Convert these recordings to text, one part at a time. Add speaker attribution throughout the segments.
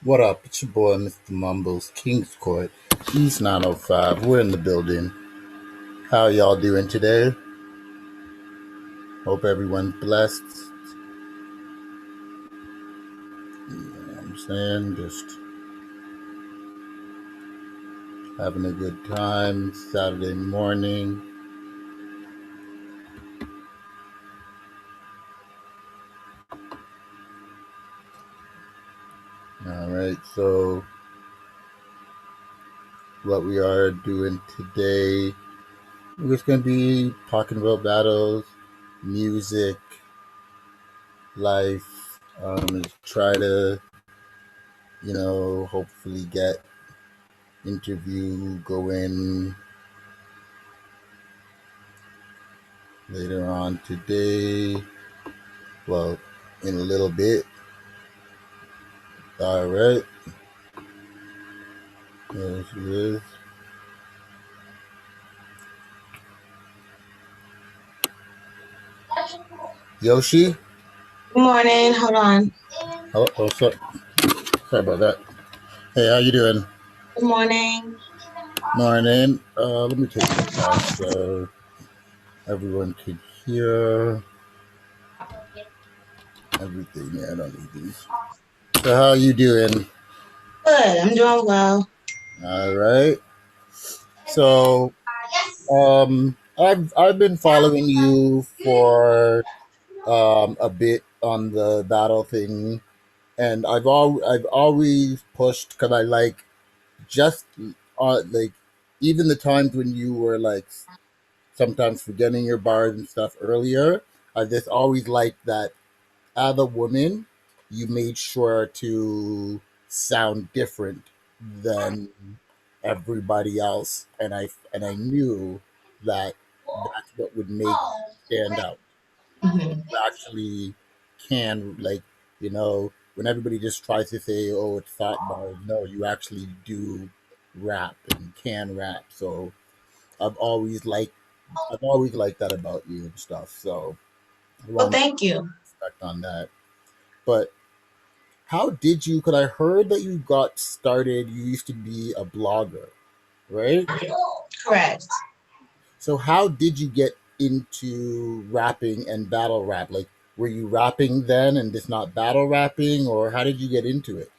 Speaker 1: What up? It's your boy, Mr. Mumbles, KingsCourt, East 905. We're in the building. How y'all doing today? Hope everyone's blessed. You know what I'm saying? Just having a good time. Saturday morning. Alright, so what we are doing today, we're just going to be talking about battles, music, life. Just try to, hopefully get interview going later on today. Well, in a little bit. All right. There she is. Yoshi?
Speaker 2: Good morning. Hold on.
Speaker 1: Oh, sorry about that. Hey, how you doing?
Speaker 2: Good morning.
Speaker 1: Morning. Let me take this off so everyone could hear everything. Yeah, I don't need these. So how you doing?
Speaker 2: Good. I'm doing well.
Speaker 1: All right. So I've been following you for a bit on the battle thing, and I've always pushed because I like just like even the times when you were like sometimes forgetting your bars and stuff earlier. I just always liked that as a woman, you made sure to sound different than everybody else, and I knew that that's what would make you stand out.
Speaker 2: Mhm.
Speaker 1: You actually can, like, when everybody just tries to say, "Oh, it's Thot bars," no, you actually do rap and can rap. So I've always liked I've always liked that about you and stuff. So I
Speaker 2: Well,
Speaker 1: want to
Speaker 2: thank you.
Speaker 1: respect on that. But how did you? Because I heard that you got started. You used to be a blogger, right?
Speaker 2: Correct.
Speaker 1: So how did you get into rapping and battle rap? Like, were you rapping then and just not battle rapping, or how did you get into it?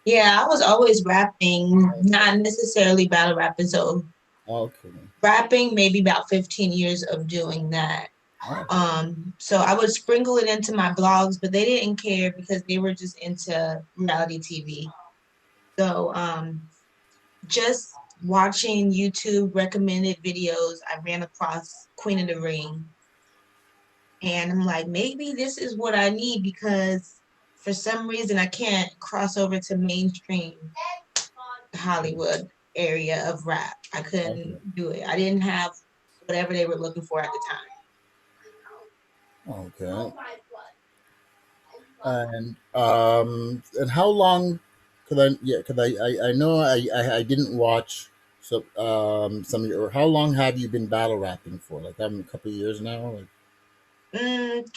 Speaker 2: Yeah, I was always rapping, not necessarily battle rapping. So
Speaker 1: Okay.
Speaker 2: rapping, maybe about 15 years of doing that.
Speaker 1: Oh,
Speaker 2: So I would sprinkle it into my blogs, but they didn't care because they were just into reality TV. So just watching YouTube recommended videos, I ran across Queen of the Ring. And I'm like, maybe this is what I need because for some reason I can't cross over to mainstream Hollywood area of rap. I
Speaker 1: okay.
Speaker 2: couldn't do it. I didn't have whatever they were looking for at the time.
Speaker 1: Okay. And how long? Cause I know I didn't watch some of your. How long have you been battle rapping for? Like, I'm a couple of years now. Like,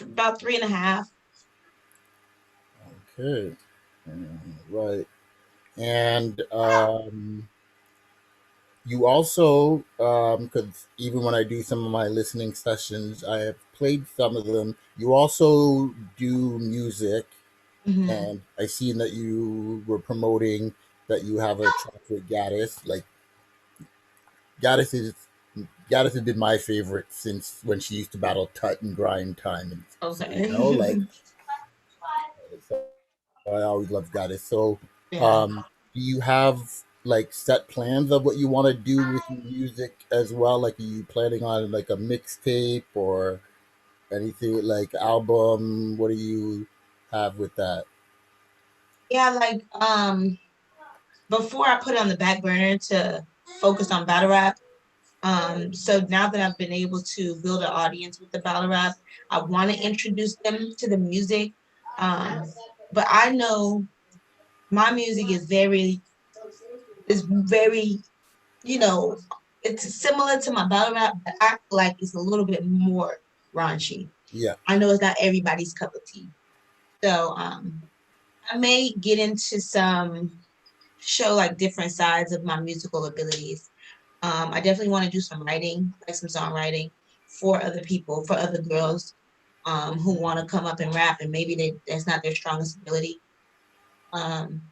Speaker 2: About 3.5.
Speaker 1: okay, right. And you also, because even when I do some of my listening sessions, I have played some of them. You also do music,
Speaker 2: Mm-hmm.
Speaker 1: and I seen that you were promoting that you have a track with Gaddis. Like, Gaddis is Gaddis has been my favorite since when she used to battle Tut and Grind Time, and so like,
Speaker 2: Okay.
Speaker 1: so I always loved Gaddis. So,
Speaker 2: Yeah.
Speaker 1: do you have like set plans of what you want to do with your music as well? Like, are you planning on like a mixtape or anything like album? What do you have with that?
Speaker 2: Yeah, like before I put it on the back burner to focus on battle rap. So now that I've been able to build an audience with the battle rap, I want to introduce them to the music. Um, but I know my music is very, you know, it's similar to my battle rap, but I feel like it's a little bit more raunchy.
Speaker 1: Yeah.
Speaker 2: I know it's not everybody's cup of tea. So I may get into some show like different sides of my musical abilities. I definitely want to do some writing, like some songwriting for other people, for other girls who want to come up and rap, and maybe that's not their strongest ability. Um,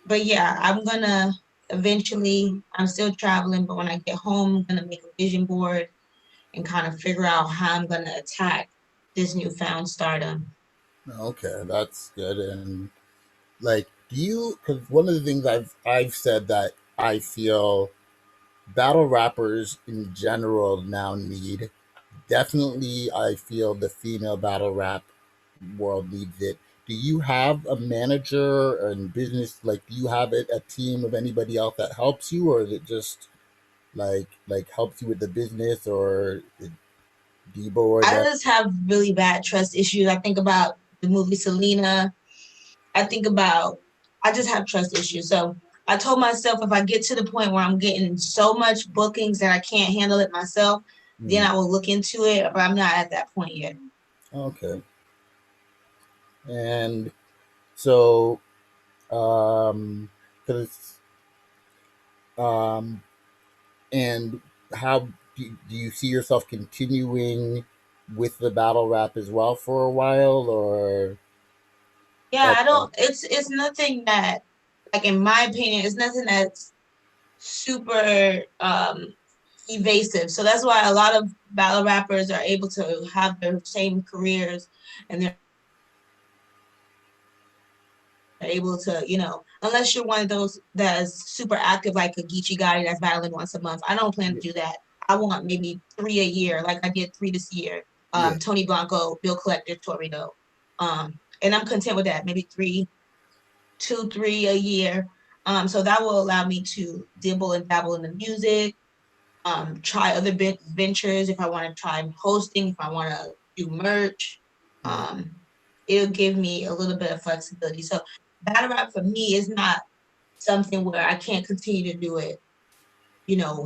Speaker 2: but yeah, I'm gonna eventually. I'm still traveling, but when I get home, I'm gonna make a vision board and kind of figure out how I'm gonna attack this newfound stardom.
Speaker 1: Okay, that's good. And like, do you? Because one of the things I've said that I feel battle rappers in general now need, definitely, I feel the female battle rap world needs it. Do you have a manager and business? Like, do you have a team of anybody else that helps you, or is it just like helps you with the business, or Debo or
Speaker 2: I
Speaker 1: them?
Speaker 2: just have really bad trust issues. I think about the movie Selena. I think about I just have trust issues. So I told myself if I get to the point where I'm getting so much bookings that I can't handle it myself, then
Speaker 1: Mm,
Speaker 2: I will look into it. But I'm not at that point yet.
Speaker 1: okay, and so because um, and how do you see yourself continuing with the battle rap as well for a while, or
Speaker 2: Yeah,
Speaker 1: uh,
Speaker 2: I don't. It's nothing that, like in my opinion, it's nothing that's super evasive. So that's why a lot of battle rappers are able to have their same careers and they're able to, unless you're one of those that's super active, like a Geechee Gotti that's battling once a month. I don't plan to do that. I want maybe 3 a year, like I did 3 this year.
Speaker 1: yeah,
Speaker 2: Tony Blanco, Bill Collector, Torino. And I'm content with that. Maybe three, 2, 3 a year. So that will allow me to dibble and dabble in the music, try other ventures if I want to try hosting, if I want to do merch.
Speaker 1: yeah,
Speaker 2: Um, it'll give me a little bit of flexibility. So battle rap for me is not something where I can't continue to do it,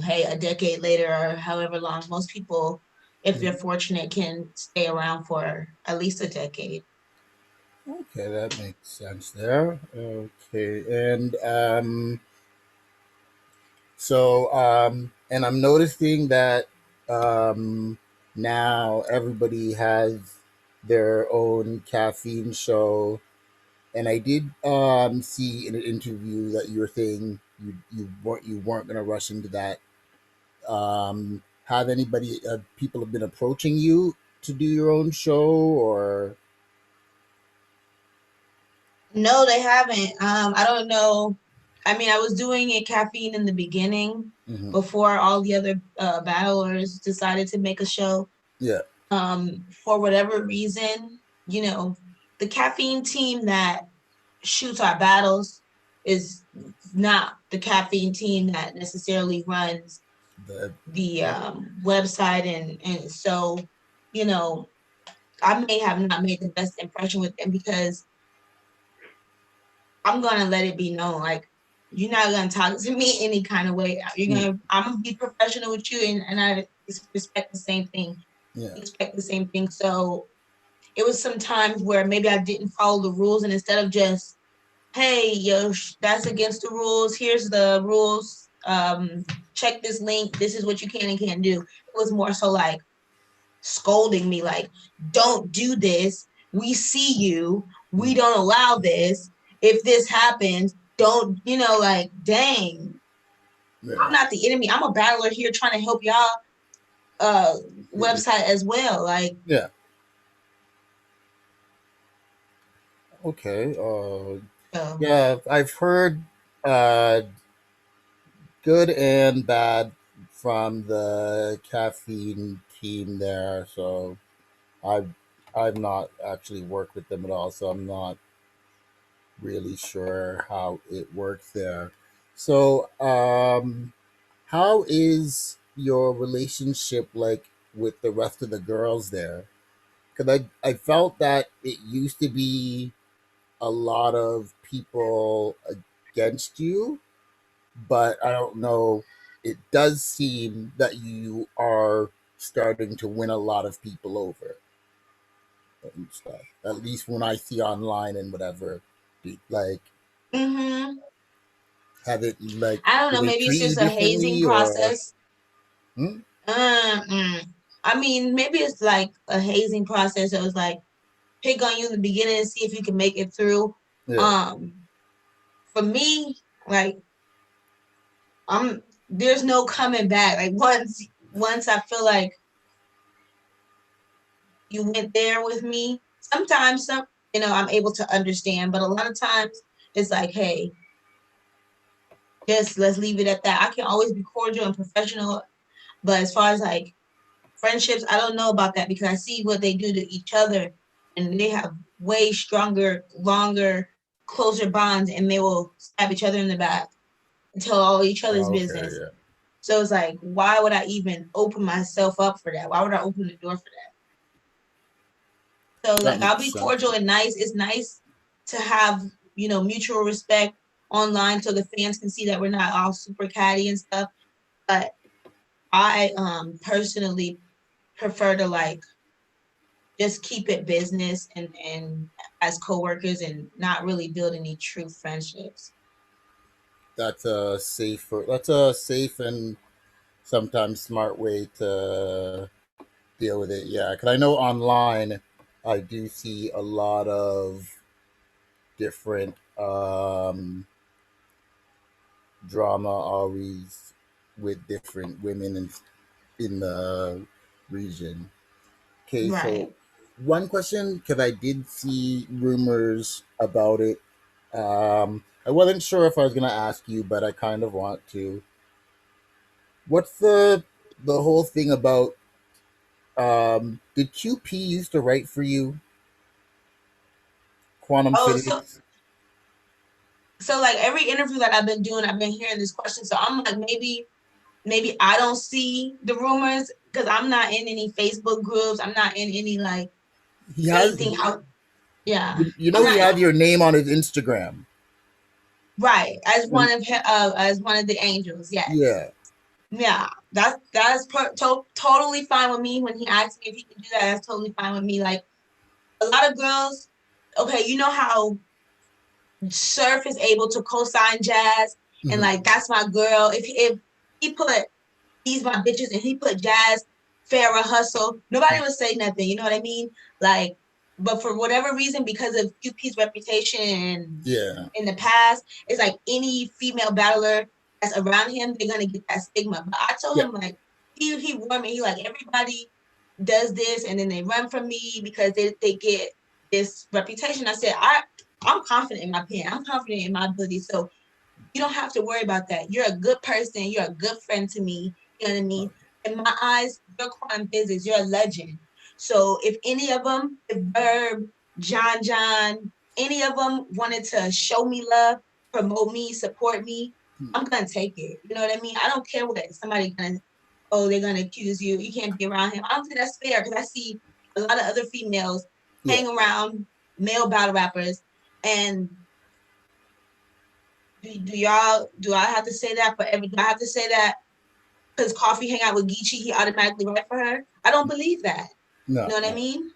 Speaker 2: hey, a decade later or however long. Most people, if they're
Speaker 1: mhm.
Speaker 2: fortunate, can stay around for at least a decade.
Speaker 1: Okay, that makes sense there. Okay, and and I'm noticing that now everybody has their own caffeine show. And I did see in an interview that you were saying you weren't gonna rush into that. Have anybody people have been approaching you to do your own show, or
Speaker 2: No, they haven't. I don't know. I mean, I was doing it caffeine in the beginning
Speaker 1: hmm
Speaker 2: before all the other battlers decided to make a show.
Speaker 1: yeah,
Speaker 2: For whatever reason, the caffeine team that shoots our battles is not the caffeine team that necessarily runs
Speaker 1: the
Speaker 2: the website, and so you know I may have not made the best impression with them because I'm gonna let it be known, like, you're not gonna talk to me any kind of way. I'm gonna be professional with you, and I expect the same thing.
Speaker 1: yeah,
Speaker 2: Expect the same thing. So it was some times where maybe I didn't follow the rules, and instead of just, hey, yo, that's against the rules. Here's the rules. Check this link. This is what you can and can't do. It was more so like scolding me, like, don't do this. We see you. We
Speaker 1: mm,
Speaker 2: don't allow this. If this happens, don't, like, dang, I'm
Speaker 1: yeah,
Speaker 2: not the enemy. I'm a battler here trying to help y'all uh
Speaker 1: yeah,
Speaker 2: website as well. Like,
Speaker 1: yeah. Okay,
Speaker 2: so
Speaker 1: yeah, I've heard uh, good and bad from the caffeine team there. So I've I've not actually worked with them at all, so I'm not really sure how it works there. So how is your relationship like with the rest of the girls there? Because I felt that it used to be a lot of people against you, but I don't know. It does seem that you are starting to win a lot of people over and stuff. At least when I see online and whatever. Like,
Speaker 2: Mm-hmm.
Speaker 1: have it like
Speaker 2: I don't
Speaker 1: do
Speaker 2: know.
Speaker 1: they
Speaker 2: Maybe it's
Speaker 1: treat you
Speaker 2: just a hazing
Speaker 1: differently or?
Speaker 2: process.
Speaker 1: Hmm?
Speaker 2: Mm. I mean, maybe it's like a hazing process. It was like pick on you in the beginning and see if you can make it through.
Speaker 1: Yeah.
Speaker 2: Um, for me, like I'm there's no coming back. Like once I feel like you went there with me, sometimes I'm able to understand, but a lot of times it's like, hey, just let's leave it at that. I can always be cordial and professional, but as far as like friendships, I don't know about that because I see what they do to each other and they have way stronger, longer, closer bonds and they will stab each other in the back and tell all each other's
Speaker 1: Oh, okay.
Speaker 2: business.
Speaker 1: Yeah.
Speaker 2: So it's like, why would I even open myself up for that? Why would I open the door for that? So
Speaker 1: That
Speaker 2: like I'll
Speaker 1: makes
Speaker 2: be
Speaker 1: sense.
Speaker 2: cordial and nice. It's nice to have, mutual respect online so the fans can see that we're not all super catty and stuff. But I personally prefer to like just keep it business and as coworkers and not really build any true friendships.
Speaker 1: That's a safe and sometimes smart way to deal with it. Yeah, because I know online I do see a lot of different drama always with different women in the region. Okay, so
Speaker 2: Right.
Speaker 1: one question, because I did see rumors about it. I wasn't sure if I was going to ask you, but I kind of want to. What's the whole thing about? Did QP used to write for you, quantum
Speaker 2: Oh, so
Speaker 1: physics?
Speaker 2: so like every interview that I've been doing, I've been hearing this question. So I'm like, maybe I don't see the rumors because I'm not in any Facebook groups. I'm not in any like
Speaker 1: He has,
Speaker 2: anything out. Yeah,
Speaker 1: you
Speaker 2: I'm
Speaker 1: know, he
Speaker 2: not
Speaker 1: had your name on his Instagram.
Speaker 2: right as
Speaker 1: And
Speaker 2: as one of the angels. Yes,
Speaker 1: yeah,
Speaker 2: yeah, totally fine with me. When he asked me if he could do that, that's totally fine with me. Like a lot of girls, okay, you know how Surf is able to co-sign Jazz, and
Speaker 1: mhm,
Speaker 2: like that's my girl. If he put these my bitches and he put Jazz, Farrah, Hustle, nobody would say nothing. You know what I mean? Like, but for whatever reason, because of QP's reputation
Speaker 1: yeah,
Speaker 2: in the past, it's like any female battler that's around him, they're gonna get that stigma. But I told
Speaker 1: yeah,
Speaker 2: him like he warned me. He like everybody does this and then they run from me because they get this reputation. I said I'm confident in my pen. I'm confident in my ability. So you don't have to worry about that. You're a good person. You're a good friend to me. You know what I mean? In my eyes, you're quantum physics. You're a legend. So if any of them, if Verb, John, any of them wanted to show me love, promote me, support me, I'm gonna take it. You know what I mean? I don't care what somebody gonna, oh, they're gonna accuse you. You can't be around him. I don't think that's fair because I see a lot of other females
Speaker 1: yeah,
Speaker 2: hang around male battle rappers and do I have to say that for every do I have to say that because Coffee hang out with Geechee, he automatically write for her? I don't believe that. You
Speaker 1: no,
Speaker 2: know what I
Speaker 1: no,
Speaker 2: mean?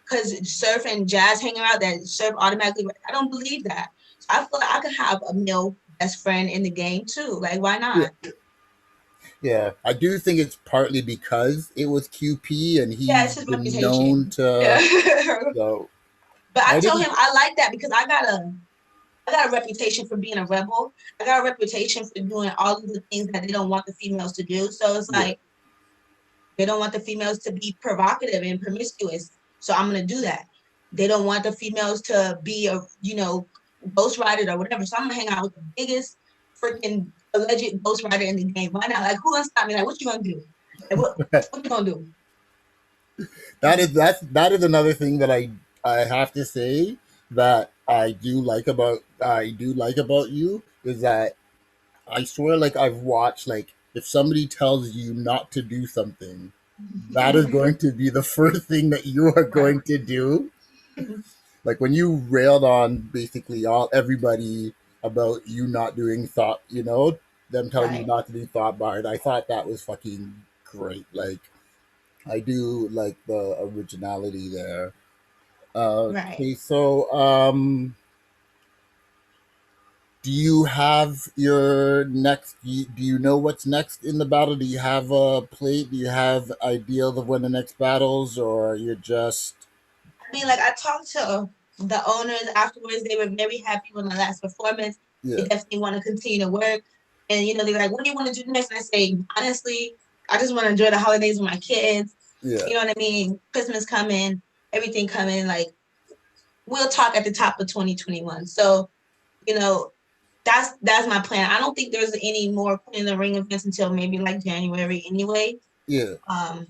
Speaker 2: Because Surf and Jazz hanging out, that Surf automatically I don't believe that. So I feel like I could have a male best friend in the game too. Like why
Speaker 1: yeah,
Speaker 2: not?
Speaker 1: yeah. I do think it's partly because it was QP and
Speaker 2: Yeah,
Speaker 1: he's
Speaker 2: it's his
Speaker 1: been known
Speaker 2: reputation.
Speaker 1: to.
Speaker 2: Yeah.
Speaker 1: So
Speaker 2: But I
Speaker 1: I
Speaker 2: told
Speaker 1: didn't.
Speaker 2: him I like that because I got a reputation for being a rebel. I got a reputation for doing all of the things that they don't want the females to do. So it's
Speaker 1: Yeah,
Speaker 2: like they don't want the females to be provocative and promiscuous. So I'm gonna do that. They don't want the females to be ghostwriter or whatever. So I'm gonna hang out with the biggest freaking alleged ghostwriter in the game. Why not? Like who gonna stop me? Like what you gonna do? Like what you gonna do?
Speaker 1: that is another thing that I have to say that I do like about you is that I swear like I've watched like if somebody tells you not to do something, that is going to be the first thing that you are
Speaker 2: Right.
Speaker 1: going to do. Like when you railed on basically all everybody about you not doing thought, them telling you
Speaker 2: Right.
Speaker 1: not to do thought bard, I thought that was fucking great. Like I do like the originality there.
Speaker 2: Right.
Speaker 1: Okay, so Do you have your next? Do you know what's next in the battle? Do you have a plate? Do you have ideas of when the next battles, or you're just
Speaker 2: I mean, like I talked to the owners afterwards. They were very happy with my last performance. They
Speaker 1: yeah,
Speaker 2: definitely want to continue to work. And they're like, "What do you want to do next?" And I say, honestly, I just want to enjoy the holidays with my kids.
Speaker 1: yeah,
Speaker 2: You know what I mean? Christmas coming, everything coming. Like we'll talk at the top of 2021. So you know, that's my plan. I don't think there's any more Queen in the Ring events until maybe like January anyway.
Speaker 1: yeah?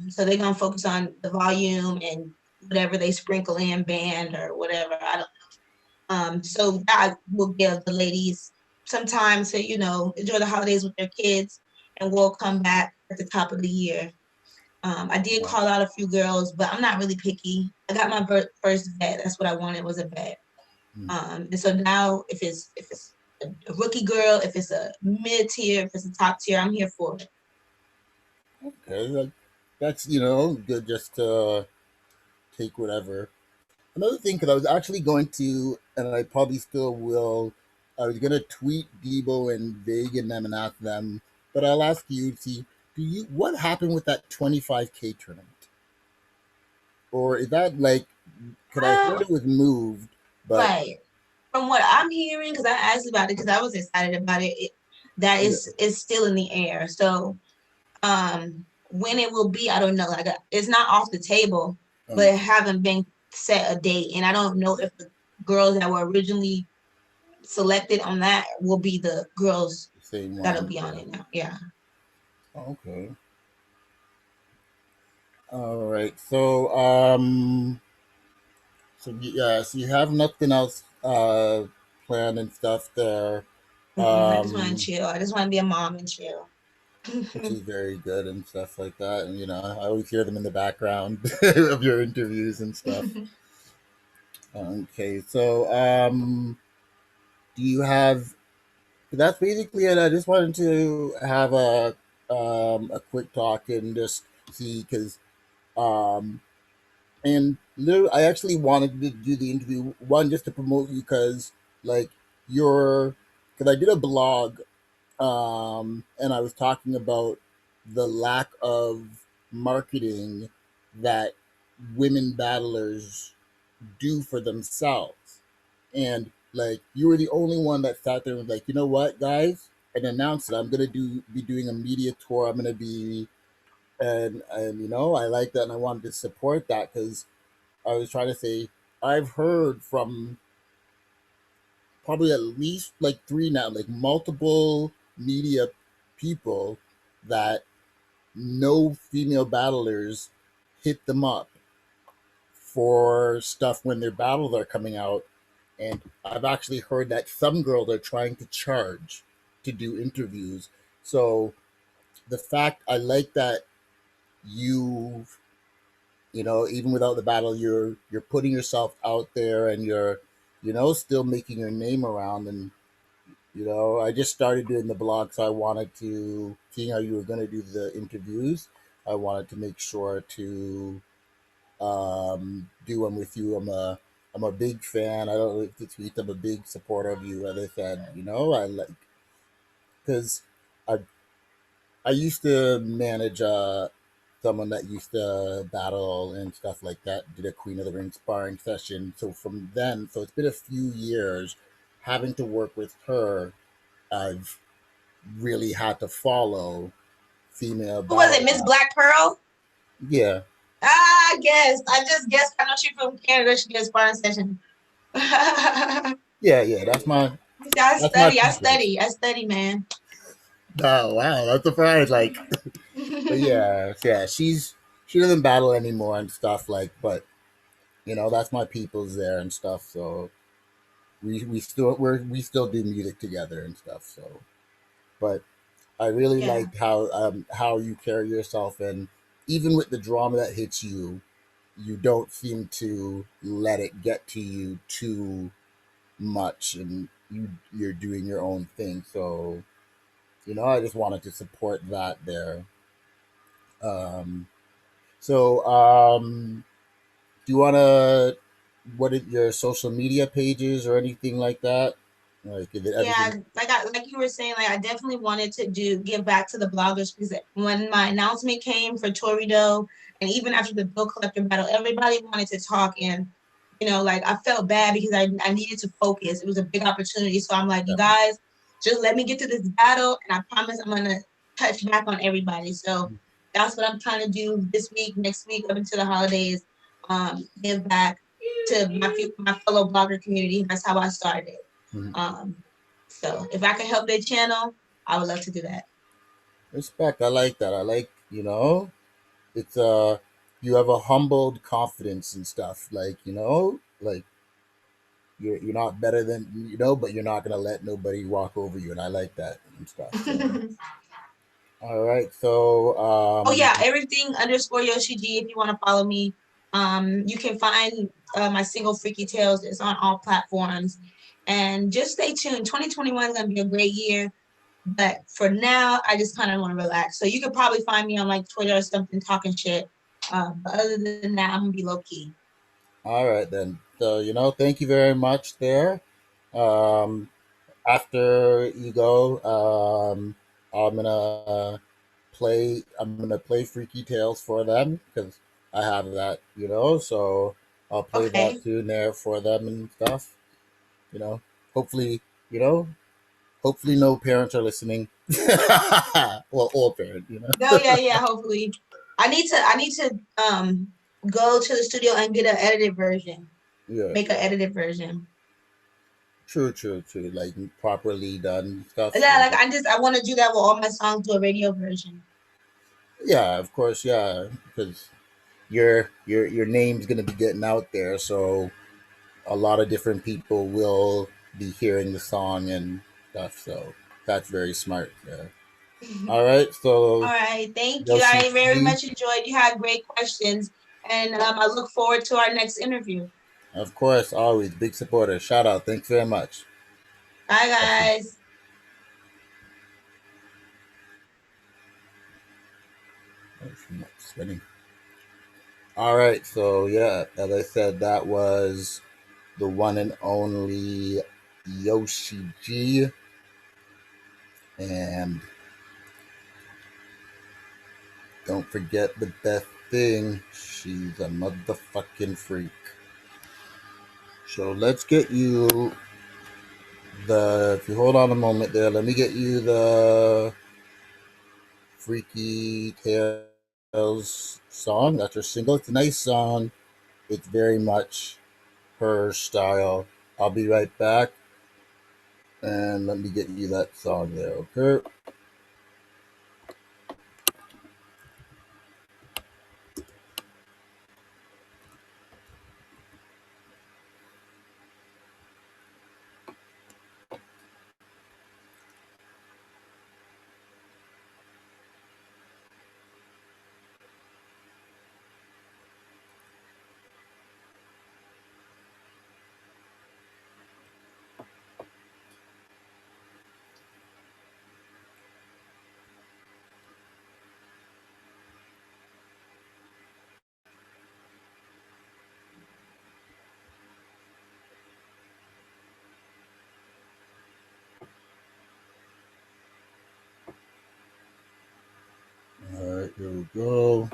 Speaker 2: So they're gonna focus on the volume and whatever they sprinkle in band or whatever. I don't. So that will give the ladies some time to enjoy the holidays with their kids, and we'll come back at the top of the year. I did
Speaker 1: Wow.
Speaker 2: call out a few girls, but I'm not really picky. I got my first vet. That's what I wanted, was a vet.
Speaker 1: Mm.
Speaker 2: And so now, if it's a rookie girl, if it's a mid tier, if it's a top tier, I'm here for it.
Speaker 1: Okay, that's good just to take whatever. Another thing, because I was actually going to, and I probably still will. I was gonna tweet Debo and Vig and them and ask them, but I'll ask you. See, what happened with that 25K tournament, or is that like? Because I
Speaker 2: Um,
Speaker 1: heard it was moved, but
Speaker 2: right. From what I'm hearing, because I asked about it because I was excited about it, that
Speaker 1: yeah,
Speaker 2: is still in the air. So when it will be, I don't know. Like it's not off the table, but it
Speaker 1: okay,
Speaker 2: haven't been set a date, and I don't know if the girls that were originally selected on that will be the girls
Speaker 1: the same
Speaker 2: that'll
Speaker 1: one.
Speaker 2: be on
Speaker 1: Yeah.
Speaker 2: it now. Yeah.
Speaker 1: Okay. All right. Yeah, so you have nothing else planned and stuff there,
Speaker 2: I just want to
Speaker 1: um,
Speaker 2: chill. I just want to be a mom and chill.
Speaker 1: which is very good and stuff like that. And I always hear them in the background of your interviews and stuff. Okay, so do you have? That's basically it. I just wanted to have a quick talk and just see because um, and literally, I actually wanted to do the interview one just to promote you because like you're because I did a blog and I was talking about the lack of marketing that women battlers do for themselves. And like you were the only one that sat there and was like, you know what, guys, and announced it. I'm gonna be doing a media tour. I'm gonna be and I like that and I wanted to support that because I was trying to say I've heard from probably at least like three now, like multiple media people that no female battlers hit them up for stuff when their battles are coming out. And I've actually heard that some girls are trying to charge to do interviews. So the fact I like that you even without the battle, you're putting yourself out there and you're still making your name around. And I just started doing the blog, so I wanted to, seeing how you were going to do the interviews, I wanted to make sure to do one with you. I'm a big fan. I don't like to tweet. I'm a big supporter of you. As I said, I like because I I used to manage someone that used to battle and stuff like that. Did a Queen of the Ring sparring session. So from then, so it's been a few years having to work with her. I've really had to follow female
Speaker 2: Who was it?
Speaker 1: battle.
Speaker 2: Miss Black Pearl?
Speaker 1: Yeah,
Speaker 2: Ah, I guess. I just guessed. I know she's from Canada. She does sparring session.
Speaker 1: yeah, yeah.
Speaker 2: I
Speaker 1: That's my
Speaker 2: study. I
Speaker 1: people's.
Speaker 2: study. I study, man.
Speaker 1: Oh wow, that's surprise. Like, but yeah, yeah. She doesn't battle anymore and stuff like. But that's my people's there and stuff. So we still do music together and stuff. So, but I really
Speaker 2: Yeah.
Speaker 1: liked how you carry yourself, and even with the drama that hits you, you don't seem to let it get to you too much, and you're doing your own thing. So I just wanted to support that there. Um, so do you want to what are your social media pages or anything like that? Like if it,
Speaker 2: Yeah,
Speaker 1: everything.
Speaker 2: like you were saying, like I definitely wanted to do give back to the bloggers because when my announcement came for Torrido and even after the bill collector battle, everybody wanted to talk and like I felt bad because I needed to focus. It was a big opportunity. So I'm like, you
Speaker 1: Yeah.
Speaker 2: guys, just let me get to this battle and I promise I'm gonna touch back on everybody. So that's what I'm trying to do this week, next week, up until the holidays. Give back to my fellow blogger community. That's how I started.
Speaker 1: Mhm.
Speaker 2: Um, so if I can help their channel, I would love to do that.
Speaker 1: Respect. I like that. I like, it's you have a humbled confidence and stuff. Like, like you're not better than but you're not gonna let nobody walk over you, and I like that and stuff. So all right. So
Speaker 2: Oh yeah, everything underscore Yoshi G. If you want to follow me, you can find my single Freaky Tales. It's on all platforms, and just stay tuned. 2021 is gonna be a great year, but for now, I just kind of want to relax. So you could probably find me on like Twitter or something talking shit. But other than that, I'm gonna be low key.
Speaker 1: all right then. So thank you very much there. Um, After you go, I'm gonna play Freaky Tales for them because I have that, so I'll play that
Speaker 2: Okay.
Speaker 1: tune there for them and stuff. You know, hopefully, you know, hopefully no parents are listening. Well, all parents,
Speaker 2: No, yeah, yeah. Hopefully, I need to go to the studio and get an edited version.
Speaker 1: Yeah,
Speaker 2: Make an edited version.
Speaker 1: true, true, true. Like properly done stuff.
Speaker 2: Yeah,
Speaker 1: So
Speaker 2: like I want to do that with all my songs, do a radio version.
Speaker 1: yeah, of course, yeah, because your name's gonna be getting out there, so a lot of different people will be hearing the song and stuff. So that's very smart. Yeah. All right.
Speaker 2: All
Speaker 1: So
Speaker 2: right, thank you.
Speaker 1: Yoshi
Speaker 2: I very
Speaker 1: G,
Speaker 2: much enjoyed. You had great questions, and I look forward to our next interview.
Speaker 1: of course, always big supporter. Shout out. Thanks very much.
Speaker 2: Bye,
Speaker 1: Awesome.
Speaker 2: guys.
Speaker 1: Spinning. All right. So yeah, as I said, that was the one and only Yoshi G, and don't forget the best thing. She's a motherfucking freak. So let's get you if you hold on a moment there, let me get you the Freaky Tales song. That's her single. It's a nice song. It's very much her style. I'll be right back, and let me get you that song there, okay? All right, here we go.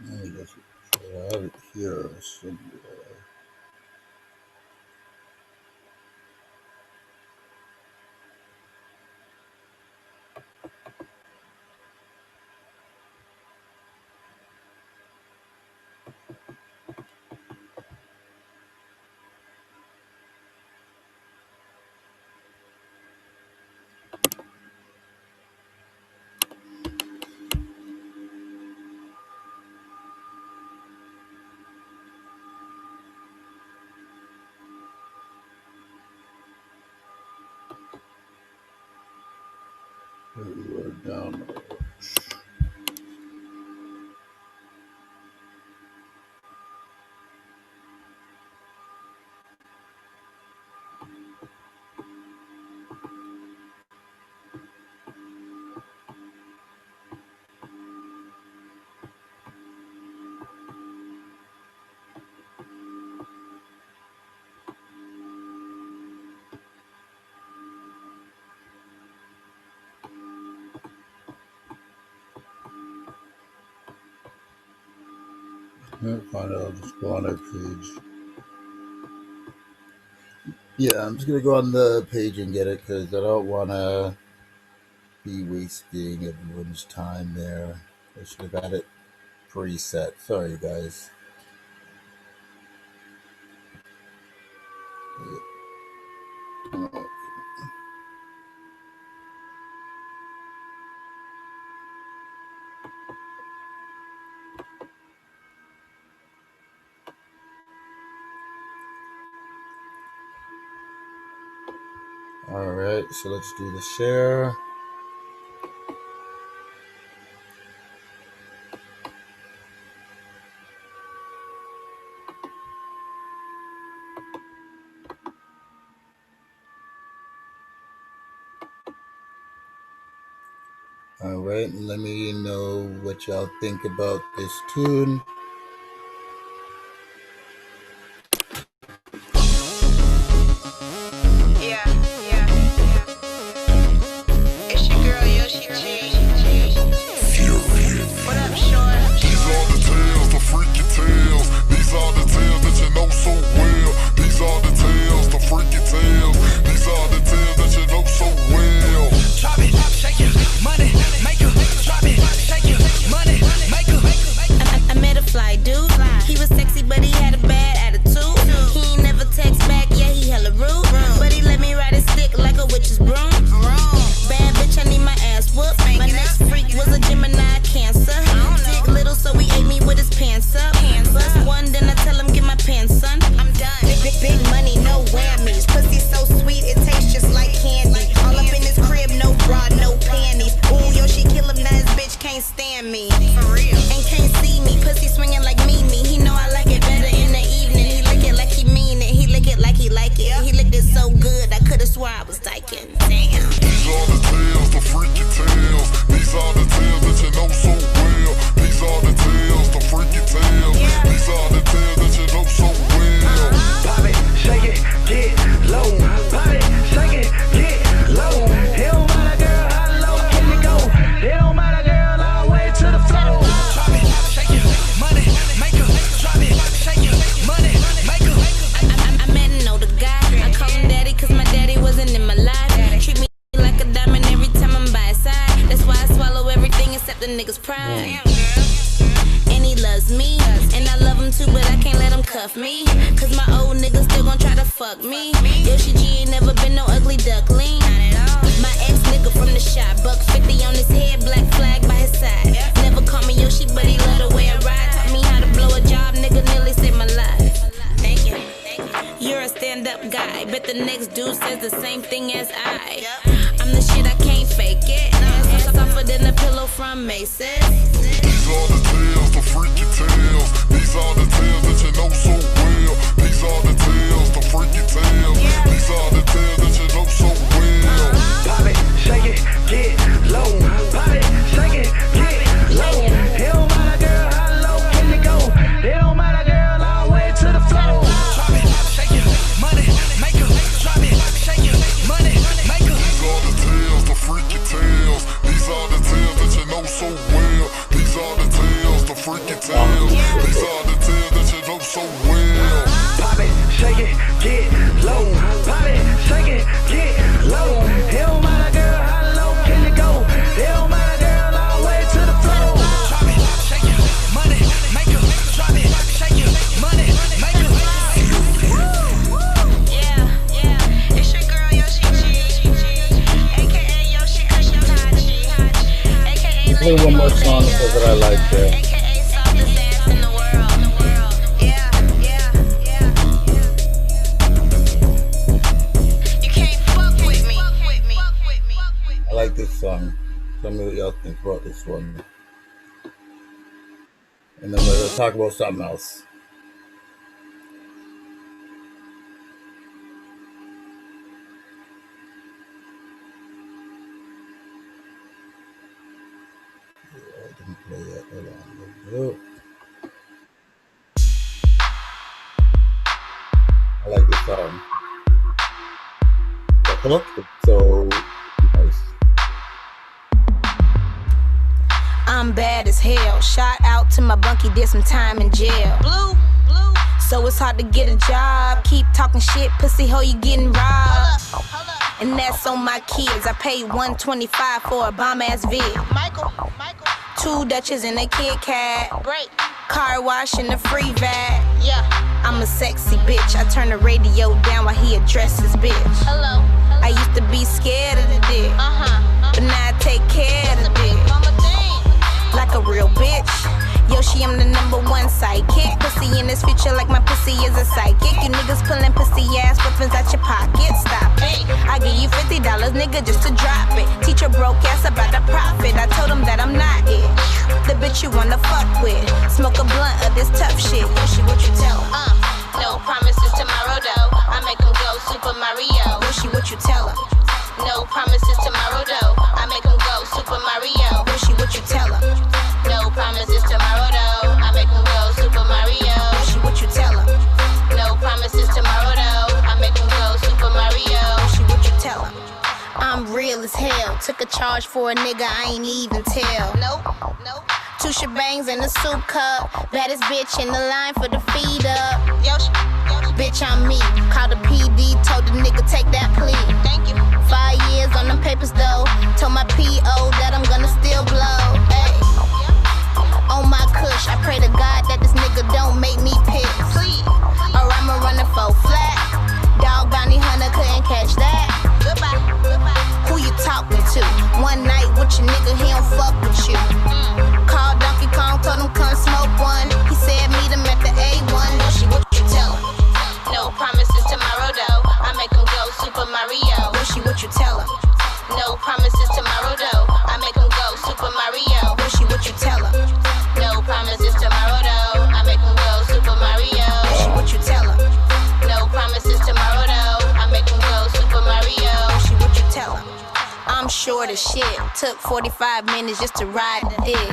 Speaker 1: Let me just I have it here. We're down. Fine, I'll just go on our page. Yeah, I'm just gonna go on the page and get it because I don't want to be wasting everyone's time there. I should have got it preset. Sorry, guys. All right, so let's do the share. All right, let me know what y'all think about this tune.
Speaker 3: Yeah, yeah, yeah. It's your girl Yoshi G. What up, short?
Speaker 4: These are the tales, the freaky tales. These are the tales that you know so well. These are the tales, the freaky tales. These are the tales that you know so well.
Speaker 5: Drop it, shake it, money maker. Drop it, shake it, money maker.
Speaker 3: I met a fly dude. He was sexy, but he had a bad attitude. He ain't never text back, yeah, he hella rude. But he let me ride his stick like a witch's broom. Bad bitch, I need my ass whooped. My next freak was a Gemini Cancer. Dick little, so he ate me with his pants up. Bust one, then I tell him get my pants, son. I'm done. Big money, no whammies. Pussy so sweet, it tastes just like candy. All up in his crib, no bra, no panties. Ooh, Yoshi kill him, now his bitch can't stand me. For real. And can't see me, pussy swinging like me. He know I like it better in the evening. He lick it like he mean it. He lick it like he like it. He licked it so good, I could've swore I was tyking. Damn.
Speaker 4: These are the tales, the freaky tales. These are the tales that you know so well. These are the tales, the freaky tales. These are the tales that you know so well.
Speaker 5: Pop it, shake it, get low. Pop it, shake it, get low. It don't matter, girl, how low can it go? It don't matter, girl, all the way to the floor. Drop it, shake it, money maker. Drop it, shake it, money maker.
Speaker 3: I met and know the guy. I call him daddy cause my daddy wasn't in my life. Treat me like a diamond every time I'm by his side. That's why I swallow everything except the nigga's pride. And he loves me, and I love him too, but I can't let him cuff me. Cause my old nigga still gon' try to fuck me. Yoshi G ain't never been no ugly duckling. My ex nigga from the shop, $150 on his head, black flag by his side. Never call me Yoshi, but he love the way I ride. Taught me how to blow a job, nigga nearly saved my life. Thank you. You're a stand-up guy, bet the next dude says the same thing as I. I'm the shit, I can't fake it. It's softer than a pillow from Macy's.
Speaker 4: These are the tales, the freaky tales. These are the tales that you know so well. These are the tales, the freaky tales. These are the tales that you know so well.
Speaker 5: Pop it, shake it, get low. Pop it, shake it, get low. It don't matter, girl, how low can it go? It don't matter, girl, all the way to the floor. Drop it, shake it, money maker. Drop it, shake it, money maker.
Speaker 4: These are the tales, the freaky tales. These are the tales that you know so well. These are the tales, the freaky tales. These are the tales that you know so well.
Speaker 5: Pop it, shake it, get low. Pop it, shake it, get low. It don't matter, girl, how low can it go? It don't matter, girl, all the way to the floor. Drop it, shake it, money maker. Drop it, shake it, money maker.
Speaker 3: Yeah, it's your girl Yoshi G, aka Yoshi G, aka
Speaker 1: Play one more song that I like there.
Speaker 3: aka softest ass in the world. Yeah. You can't fuck with me.
Speaker 1: I like this song. Tell me what y'all think about this one. And then we're going to talk about something else. I didn't play yet. Hold on. I like this song. The hook is so nice.
Speaker 3: I'm bad as hell. Shout out to to my bunkie, did some time in jail. Blue. So it's hard to get a job. Keep talking shit, pussy hoe, you getting robbed. And that's on my kids. I paid $125 for a bomb ass vid. Michael. 2 Dutches and a Kit Kat. Break. Car wash and a free vat. Yeah. I'm a sexy bitch. I turn the radio down while he addresses bitch. Hello. I used to be scared of the dick. But now I take care of the dick. Like a real bitch. Yoshi, I'm the #1 sidekick. Pussy in this future like my pussy is a psychic. You niggas pulling pussy ass weapons out your pocket. Stop it. I give you $50, nigga, just to drop it. Teach your broke ass about the profit. I told him that I'm not it. The bitch you wanna fuck with. Smoke a blunt of this tough shit. Yoshi, what you tell him? No promises tomorrow though. I make him go Super Mario. Yoshi, what you tell him? No promises tomorrow though. I make him go Super Mario. Yoshi, what you tell him? No promises tomorrow though. I make him go Super Mario. Yoshi, what you tell him? No promises tomorrow though. I make him go Super Mario. Yoshi, what you tell him? I'm real as hell. Took a charge for a nigga I ain't even tell. Nope. 2 shebangs in a soup cup. Baddest bitch in the line for the feed up. Yoshi. Bitch, I'm me. Called the PD, told the nigga take that plea. Thank you. 5 years on them papers though. Told my PO that I'm gonna still blow. Ay. On my kush, I pray to God that this nigga don't make me piss. Please. Or I'ma run the 4 flat. Dog bounty hunter couldn't catch that. Goodbye. Who you talking to? One night with your nigga, he don't fuck with you. Called Donkey Kong, told him come smoke one. He said meet him at the A1. Yoshi, what you tell him? No promises tomorrow though. I make him go Super Mario. Yoshi, what you tell him? No promises tomorrow though. I make him go Super Mario. Yoshi, what you tell him? No promises tomorrow though. I make him go Super Mario. Yoshi, what you tell him? No promises tomorrow though. I make him go Super Mario. Yoshi, what you tell him? I'm short as shit. Took 45 minutes just to ride the dick.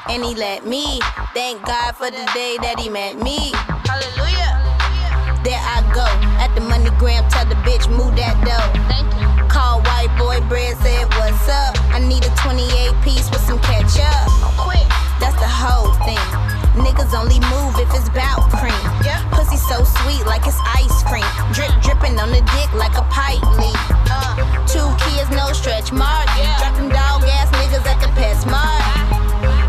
Speaker 3: And he let me. Thank God for the day that he met me. Hallelujah. There I go. At the money gram, tell the bitch move that dough. Thank you. Call white boy bread, said what's up. I need a 28 piece with some ketchup. Quick. That's the whole thing. Niggas only move if it's bout cream. Yeah. Pussy so sweet like it's ice cream. Drip dripping on the dick like a pipe leak. 2 kids, no stretch mark. Yeah. Drop them dog ass niggas at the PetSmart.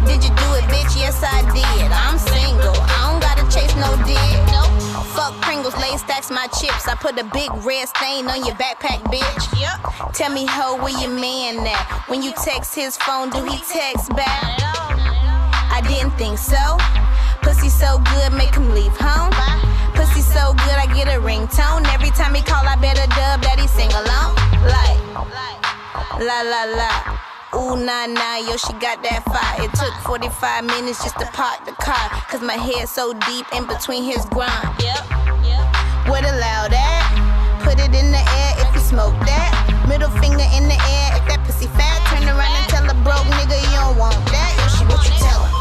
Speaker 3: Did you do it, bitch? Yes, I did. I'm single. I don't gotta chase no dick. Nope. Fuck Pringles, lay stacks my chips. I put a big red stain on your backpack, bitch. Yep. Tell me, ho, where your man at? When you text his phone, do he text back? I didn't think so. Pussy so good, make him leave home. Pussy so good, I get a ringtone. Every time he call, I bet a dub that he sing along. Like, la la la. Ooh, nah, nah, yo, she got that fire. It took 45 minutes just to park the car. Cause my head so deep in between his grind. Yep. What allow that? Put it in the air if you smoke that. Middle finger in the air if that pussy fat. Turn around and tell a broke nigga you don't want that. Yo, she, what you tell her?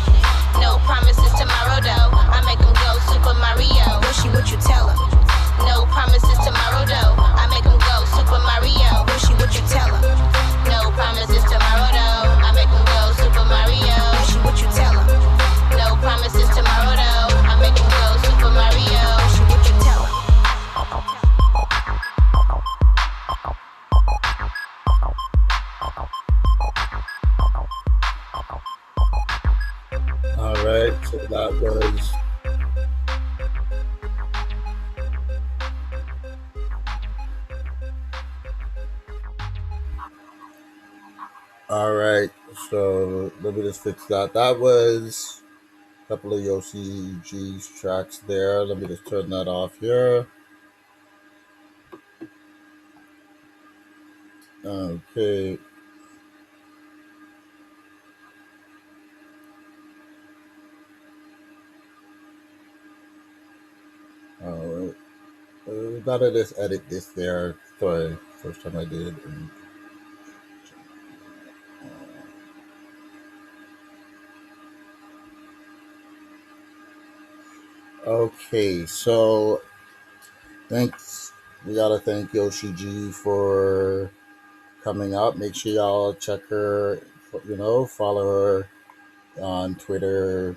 Speaker 3: No promises tomorrow though. I make him go Super Mario. Yo, she, what you tell her? No promises tomorrow though. I make him go Super Mario. Yo, she, what you tell her? No promises tomorrow though. I make him go Super Mario. Yoshi, what you tell him? No promises tomorrow though. I make him go Super Mario. Yoshi, what you tell him?
Speaker 1: All right, so that was all right. So let me just fix that. That was a couple of Yoshi G's tracks there. Let me just turn that off here. Okay. All right. Gotta just edit this there. Sorry, first time I did. Okay, so thanks. We gotta thank Yoshi G for coming up. Make sure y'all check her, follow her on Twitter,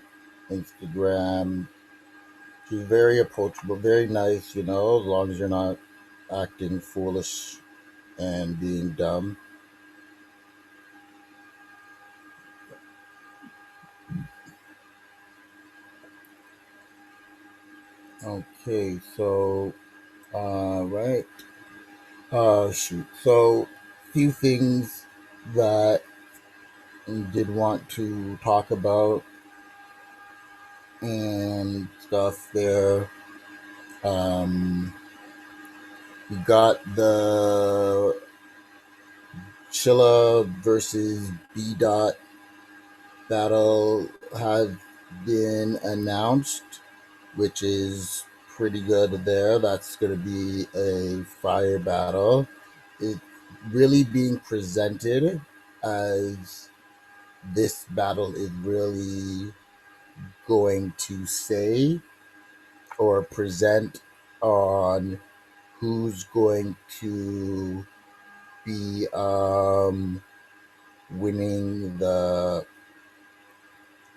Speaker 1: Instagram. She's very approachable, very nice, as long as you're not acting foolish and being dumb. Okay, so, right. Shoot. So, few things that I did want to talk about and stuff there. Um, we got the Chilla versus B Dot battle has been announced, which is pretty good there. That's going to be a fire battle. It's really being presented as this battle is really going to say or present on who's going to be winning the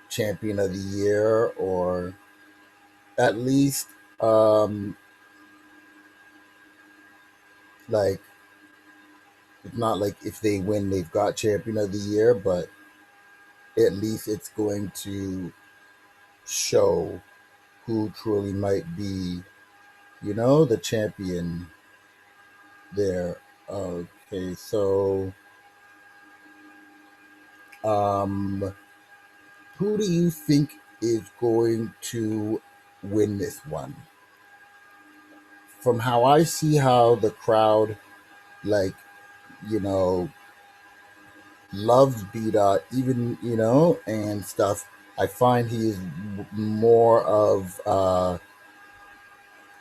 Speaker 1: champion of the year, or at least um, like it's not like if they win they've got champion of the year, but at least it's going to show who truly might be, the champion there. Okay, so um, who do you think is going to win this one? From how I see how the crowd, like, you know, loves B Dot, even, and stuff, I find he is more of a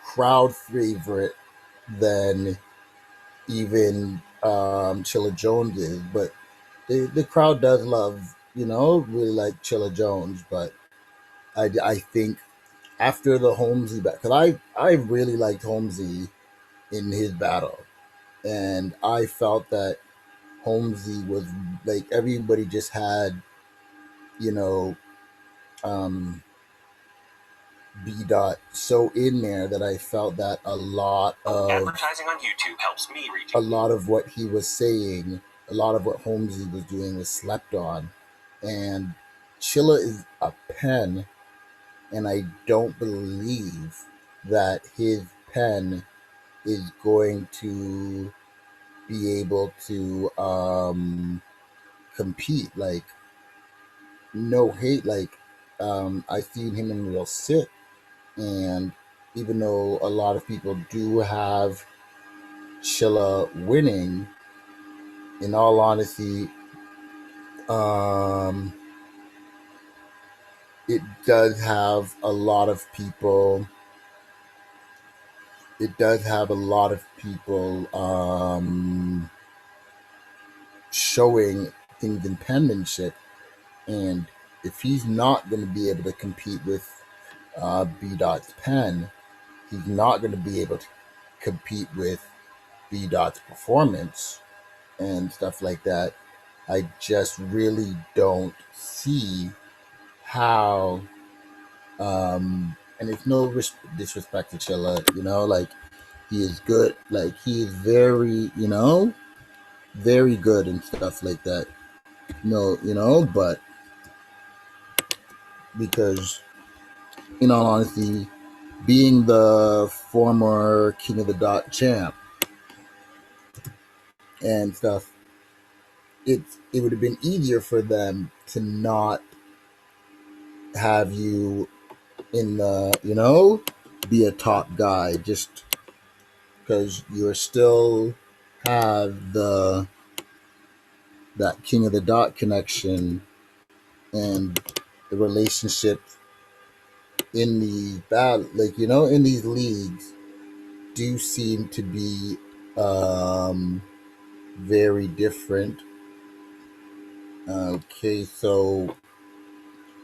Speaker 1: crowd favorite than even Chilla Jones is. But the crowd does love, really like Chilla Jones. But I think after the Holmesy battle, because I really liked Holmesy in his battle, and I felt that Holmesy was like everybody just had, you know, um, B Dot so in there that I felt that a lot of
Speaker 6: advertising on YouTube helps me reach
Speaker 1: a lot of what he was saying, a lot of what Holmesy was doing was slept on, and Chilla is a pen, and I don't believe that his pen is going to be able to compete. Like, no hate, like I seen him in real sick, and even though a lot of people do have Chilla winning, in all honesty, um it does have a lot of people showing things in penmanship, and if he's not going to be able to compete with B Dot's pen, he's not going to be able to compete with B Dot's performance and stuff like that. I just really don't see how, and it's no disrespect to Chilla, like he is good, like he is very, very good and stuff like that. No, but because, in all honesty, being the former King of the Dot champ and stuff, it would have been easier for them to not have you in the, be a top guy, just because you still have that King of the Dot connection, and the relationship in the battle, like, in these leagues do seem to be very different. Okay, so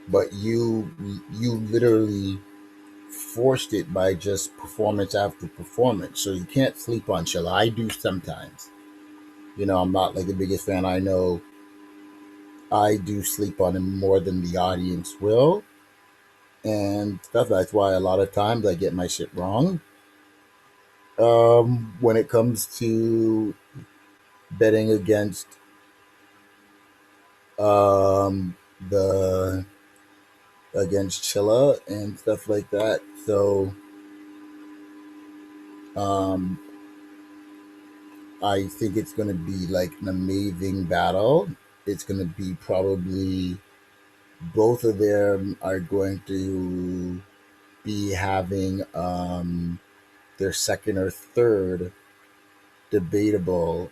Speaker 1: but you literally forced it by just performance after performance, so you can't sleep on Chilla. I do sometimes. I'm not like the biggest fan. I know I do sleep on him more than the audience will, and stuff. That's why a lot of times I get my shit wrong. When it comes to betting against the against Chilla and stuff like that. So um, I think it's going to be like an amazing battle. It's going to be probably both of them are going to be having their second or third debatable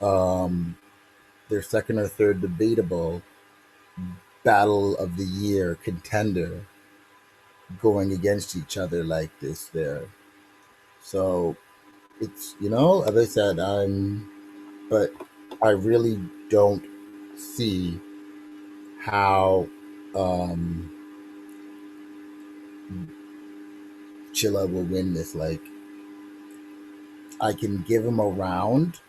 Speaker 1: um, their second or third debatable battle of the year contender going against each other like this there. So it's, as I said, but I really don't see how um Chilla will win this. Like, I can give him a round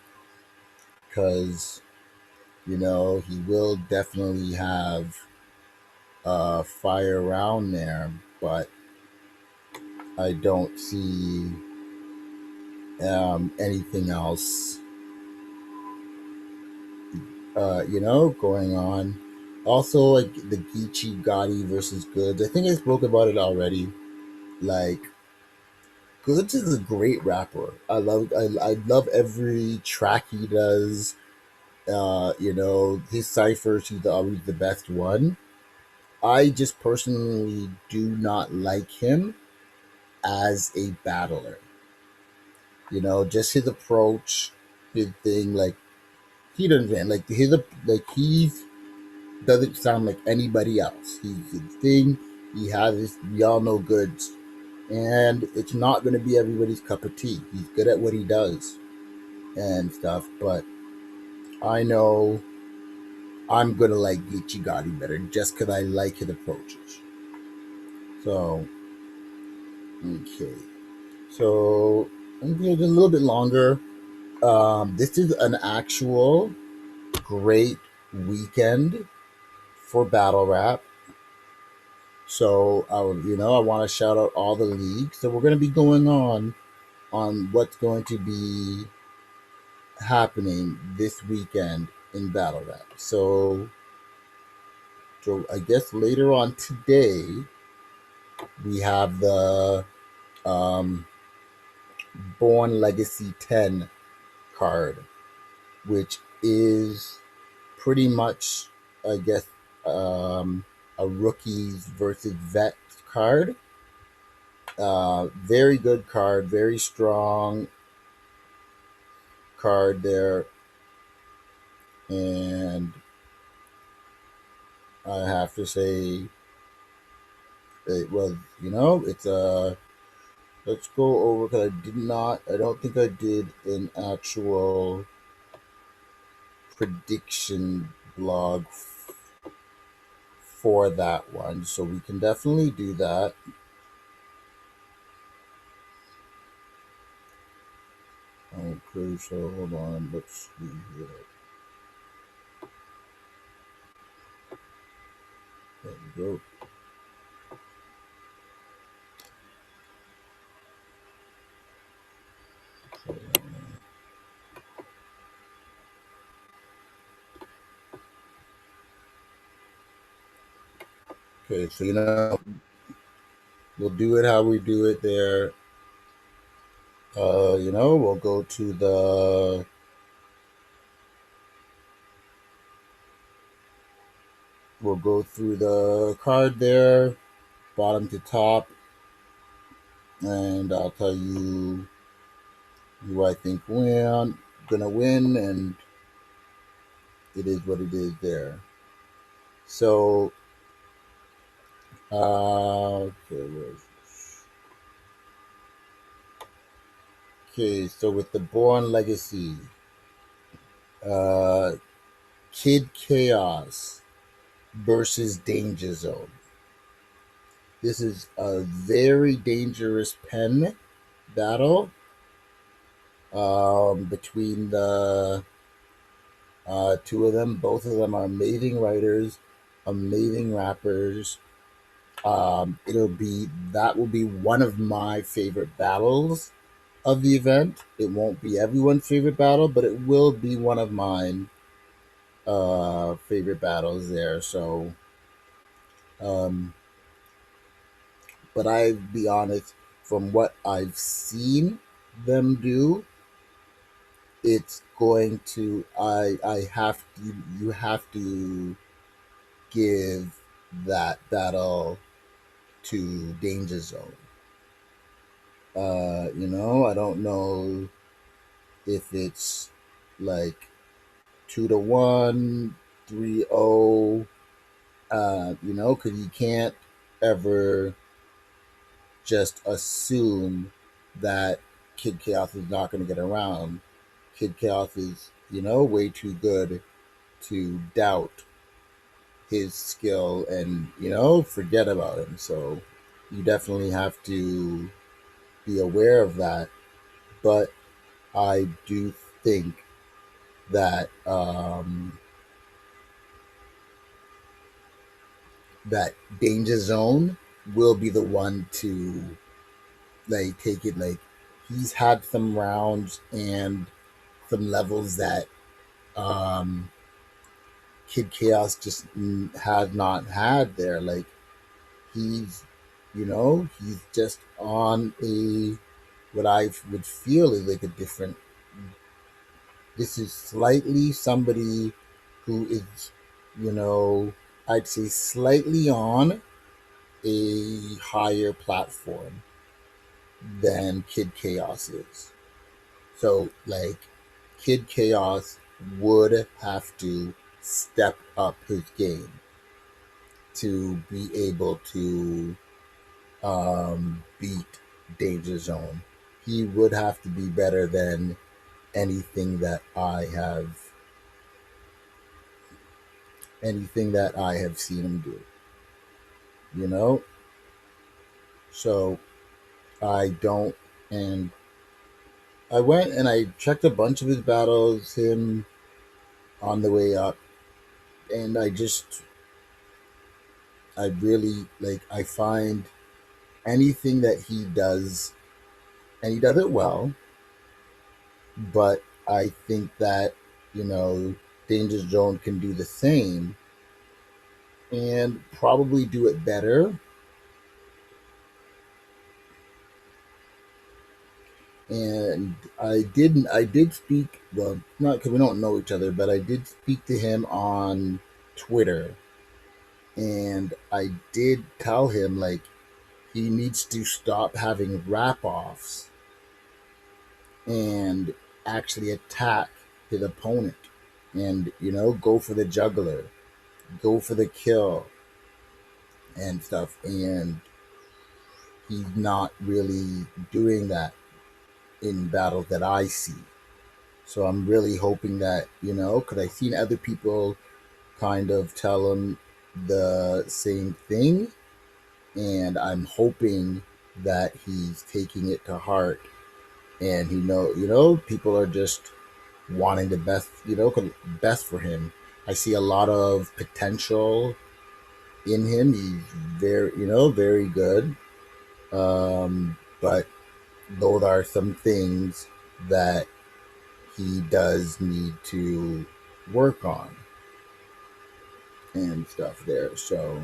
Speaker 1: because he will definitely have fire around there, but I don't see anything else going on. Also, like the Geechee Gotti versus Goodz. I think I spoke about it already. Like, Goodz is a great rapper. I love every track he does. His ciphers, he's always the best one. I just personally do not like him as a battler. Just his approach, his thing, like he doesn't like he doesn't sound like anybody else. He's his thing. He has his, we all know Goodz, and it's not going to be everybody's cup of tea. He's good at what he does and stuff, but I know I'm gonna like Geechee Gotti better just because I like his approaches. So, okay. So, just a little bit longer. This is an actual great weekend for battle rap. So, I want to shout out all the leagues. So, we're going to be going on what's going to be happening this weekend in battle rap. So I guess later on today we have the um, Born Legacy 10 card, which is pretty much, I guess, a rookies versus vets card. Very good card, very strong card there, and I have to say it was, it's a. Let's go over because I don't think I did an actual prediction blog for that one, so we can definitely do that. Okay, so hold on, let's see here. There we go. Okay, so we'll do it how we do it there. We'll go to we'll go through the card there, bottom to top, and I'll tell you who I think gonna win, and it is what it is there. So, okay, okay, so with the Born Legacy, uh, Kid Chaos versus Danger Zone. This is a very dangerous pen battle between the Two of them, both of them are amazing writers, amazing rappers. That will be one of my favorite battles of the event. It won't be everyone's favorite battle, but it will be one of mine favorite battles there. So, um, but I be honest, from what I've seen them do, it's going to I have to you have to give that battle to Danger Zone. I don't know if it's like 2-1, 3-0. Because you can't ever just assume that Kid Chaos is not going to get around. Kid Chaos is, way too good to doubt his skill and, forget about him. So you definitely have to be aware of that. But I do think that that Danger Zone will be the one to like take it. Like he's had some rounds and some levels that um, Kid Chaos just has not had there. Like he's, he's just on a what I would feel is like a different. This is slightly somebody who is, I'd say slightly on a higher platform than Kid Chaos is. So, like, Kid Chaos would have to step up his game to be able to beat Danger Zone. He would have to be better than anything that I have seen him do. You know, so I don't, and I went and I checked a bunch of his battles, him on the way up, and I really like, I find anything that he does, and he does it well, but I think that, Danger Zone can do the same and probably do it better. And I did speak, well, not because we don't know each other, but I did speak to him on Twitter, and I did tell him like he needs to stop having rap offs and actually attack his opponent and, go for the juggler, go for the kill and stuff. And he's not really doing that in battles that I see. So I'm really hoping that, because I've seen other people kind of tell him the same thing. And I'm hoping that he's taking it to heart and people are just wanting the best, best for him. I see a lot of potential in him. He's very good. But those are some things that he does need to work on and stuff there. So,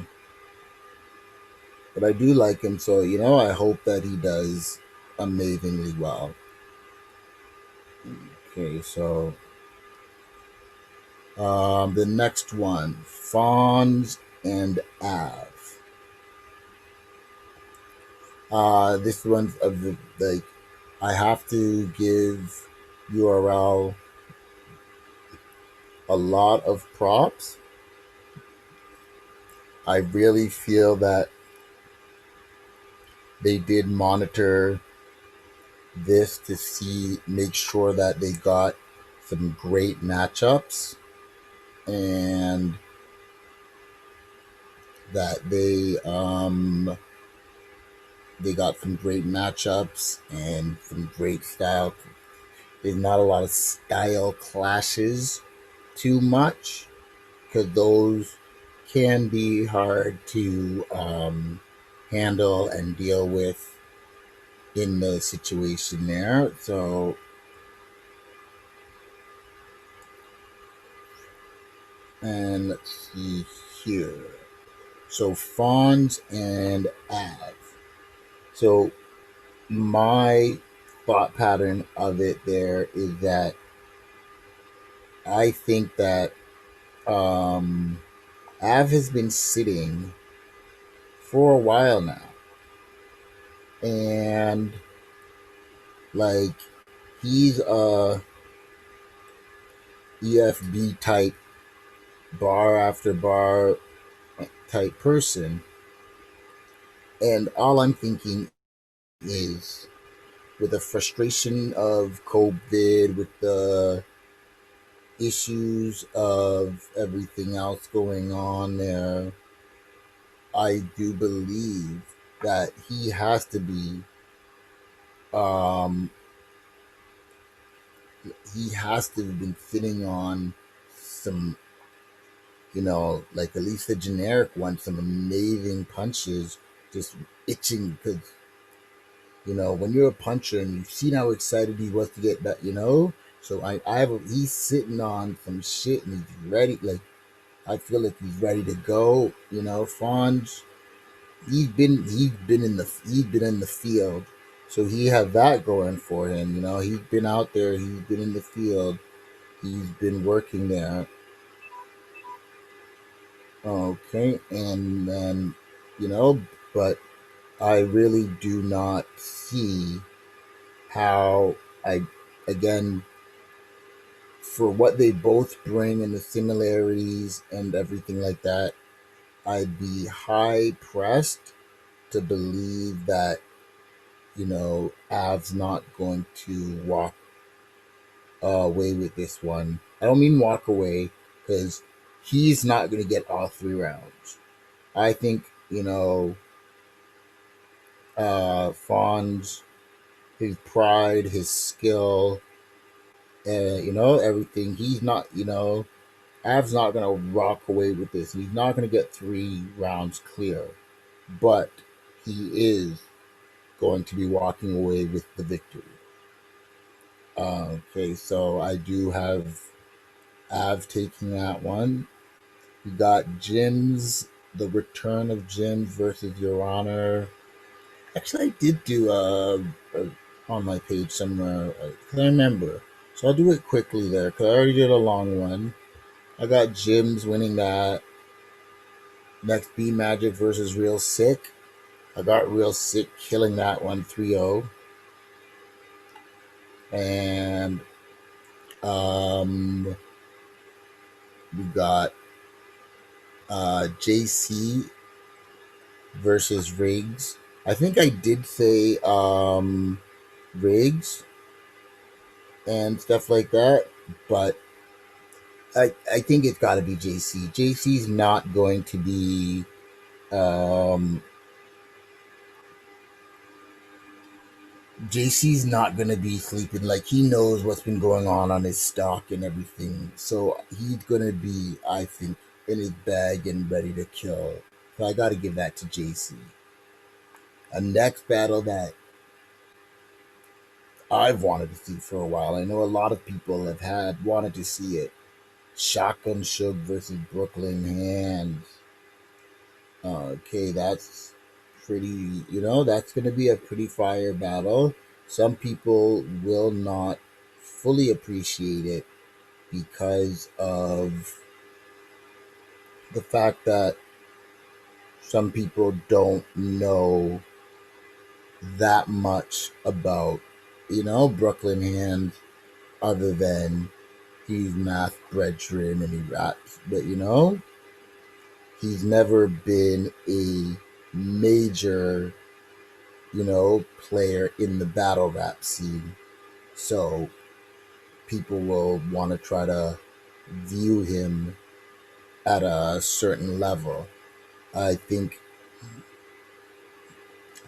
Speaker 1: but I do like him. So, I hope that he does amazingly well. Okay, so the next one, Fawns and Av. This one's of the like. I have to give URL a lot of props. I really feel that they did monitor this to make sure that they got some great matchups and that they got some great matchups and some great style. There's not a lot of style clashes too much because those can be hard to handle and deal with in the situation there. So, and let's see here. So, Fonz and Av. So, my thought pattern of it there is that I think that Av has been sitting for a while now. And, like, he's a EFB type, bar after bar type person. And all I'm thinking is, with the frustration of COVID, with the issues of everything else going on there, I do believe that um, he has to have been sitting on some, like at least the generic one, some amazing punches, just itching because when you're a puncher and you've seen how excited he was to get that, So he's sitting on some shit and he's ready. Like I feel like he's ready to go. Fonz, he's been in the field, so he had that going for him. He's been out there. He's been in the field. He's been working there. Okay, and then but I really do not see how I again for what they both bring and the similarities and everything like that, I'd be high pressed to believe that, Av's not going to walk away with this one. I don't mean walk away because he's not going to get all 3 rounds. I think, Fonz, his pride, his skill, everything. He's not, Av's not going to rock away with this. He's not going to get 3 rounds clear, but he is going to be walking away with the victory. Okay, so I do have Av taking that one. We got Jim's, the return of Jim versus Your Honor. Actually, I did do on my page somewhere because I remember. So I'll do it quickly there because I already did a long one. I got Jim's winning that. Next, B Magic versus Real Sick. I got Real Sick killing that one 3-0. And we got JC versus Riggs. I think I did say Riggs and stuff like that, but I think it's got to be JC. JC's not going to be JC's not going to be sleeping. Like, he knows what's been going on his stock and everything. So he's going to be, I think, in his bag and ready to kill. So I got to give that to JC. A next battle that I've wanted to see for a while. I know a lot of people have wanted to see it. Shotgun Suge versus Brooklyn Hands. Okay, that's pretty, that's going to be a pretty fire battle. Some people will not fully appreciate it because of the fact that some people don't know that much about, Brooklyn Hands other than he's math brethren and he raps. But, he's never been a major, player in the battle rap scene. So people will want to try to view him at a certain level. I think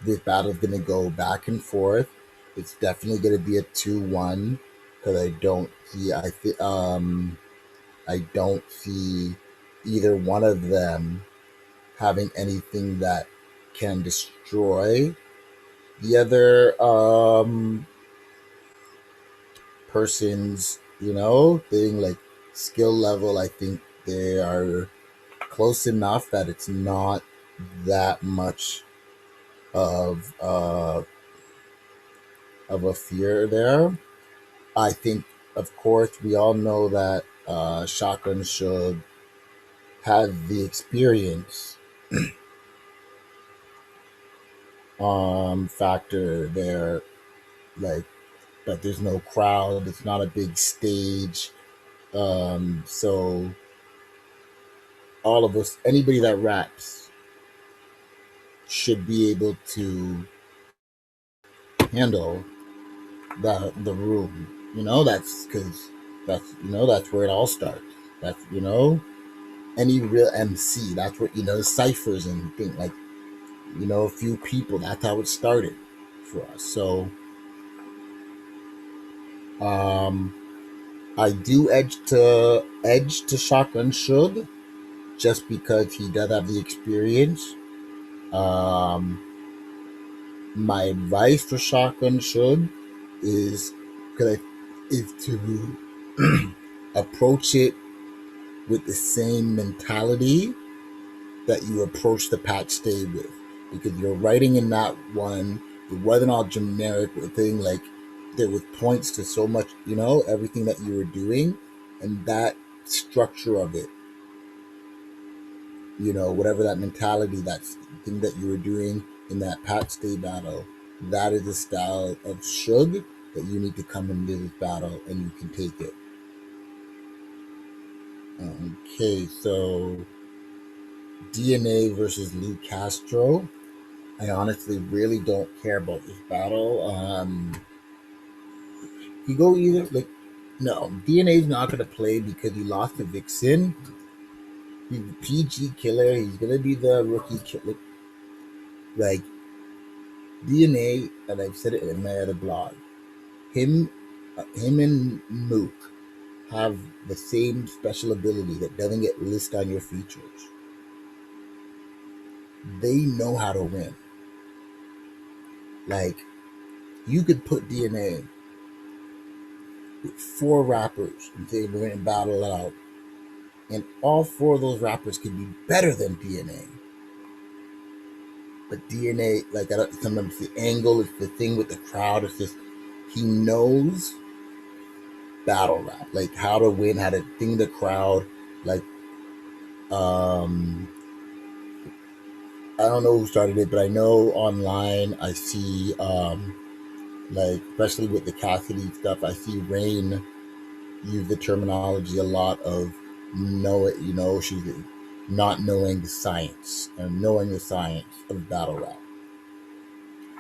Speaker 1: this battle's going to go back and forth. It's definitely going to be a 2-1 because I don't see. I don't see either one of them having anything that can destroy the other person's, thing, like skill level. I think they are close enough that it's not that much of a fear there. I think, of course, we all know that Shotgun should have the experience factor there, like, but there's no crowd. It's not a big stage. So all of us, anybody that raps, should be able to handle the room. That's because that's where it all starts. That's any real MC. That's what ciphers and things like a few people. That's how it started for us. So um, I do edge to Shotgun Suge just because he does have the experience. Um, my advice for Shotgun Suge is is to approach it with the same mentality that you approach the patch stay with, because you're writing in that one. It wasn't all generic thing. Like, there was points to so much, everything that you were doing, and that structure of it, whatever that mentality, that thing that you were doing in that patch stay battle, that is the style of Suge that you need to come into this battle and you can take it. Okay, so DNA versus Lou Castro. I honestly really don't care about this battle. You go either, like, no, DNA's not gonna play because he lost to Vixen. He's the PG killer. He's gonna be the rookie killer. Like, DNA, and I've said it in my other blog. Him and Mook have the same special ability that doesn't get listed on your features. They know how to win. Like, you could put DNA with 4 rappers and say we're gonna battle it out, and all 4 of those rappers could be better than DNA. But DNA, like, sometimes the angle, it's the thing with the crowd. It's just he knows battle rap, like how to win, how to ding the crowd. Like, I don't know who started it, but I know online I see, like, especially with the Cassidy stuff, I see Rain use the terminology a lot of she's not knowing the science and knowing the science of battle rap.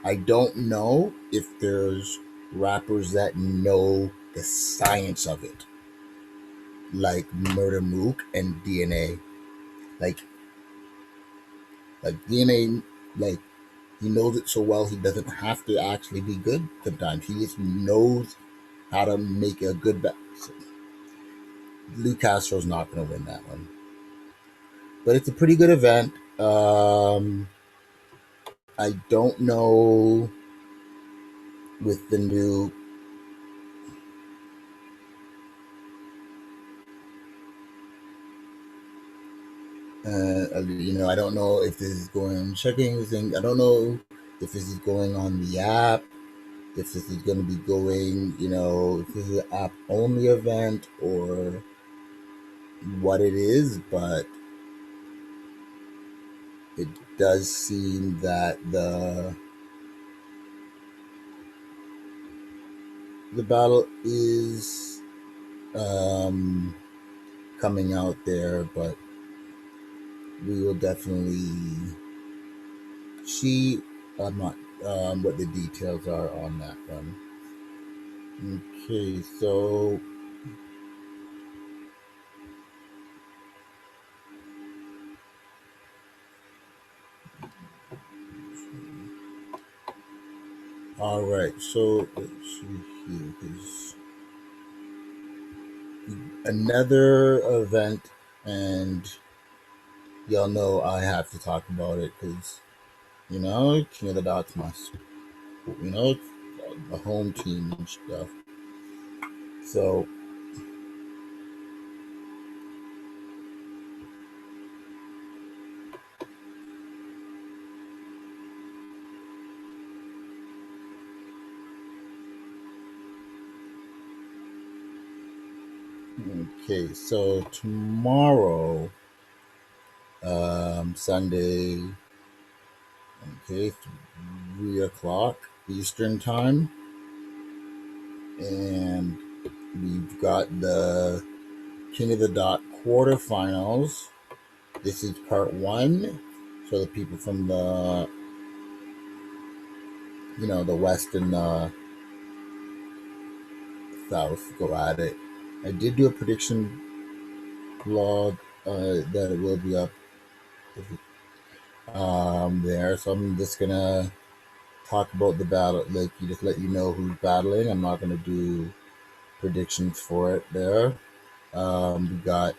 Speaker 1: I don't know if there's rappers that know the science of it, like Murder Mook and DNA. Like DNA, like, he knows it so well he doesn't have to actually be good sometimes. He just knows how to make a good battle. So, Lou Castro's not going to win that one, but it's a pretty good event. I don't know with the new I don't know if this is going checking thing. I don't know if this is going on the app, if this is going to be going, if this is an app only event or what it is, but it does seem that the battle is coming out there, but we will definitely see what the details are on that one. Okay, so all right, so let's see here. another event, and y'all know I have to talk about it because King of the Dots must, it's the home team and stuff. So okay, so tomorrow, Sunday, okay, 3 o'clock Eastern time, and we've got the King of the Dot quarterfinals. This is part one. So the people from the West and the South go at it. I did do a prediction blog that it will be up there. So I'm just gonna talk about the battle, like you just let you know who's battling. I'm not gonna do predictions for it there. We got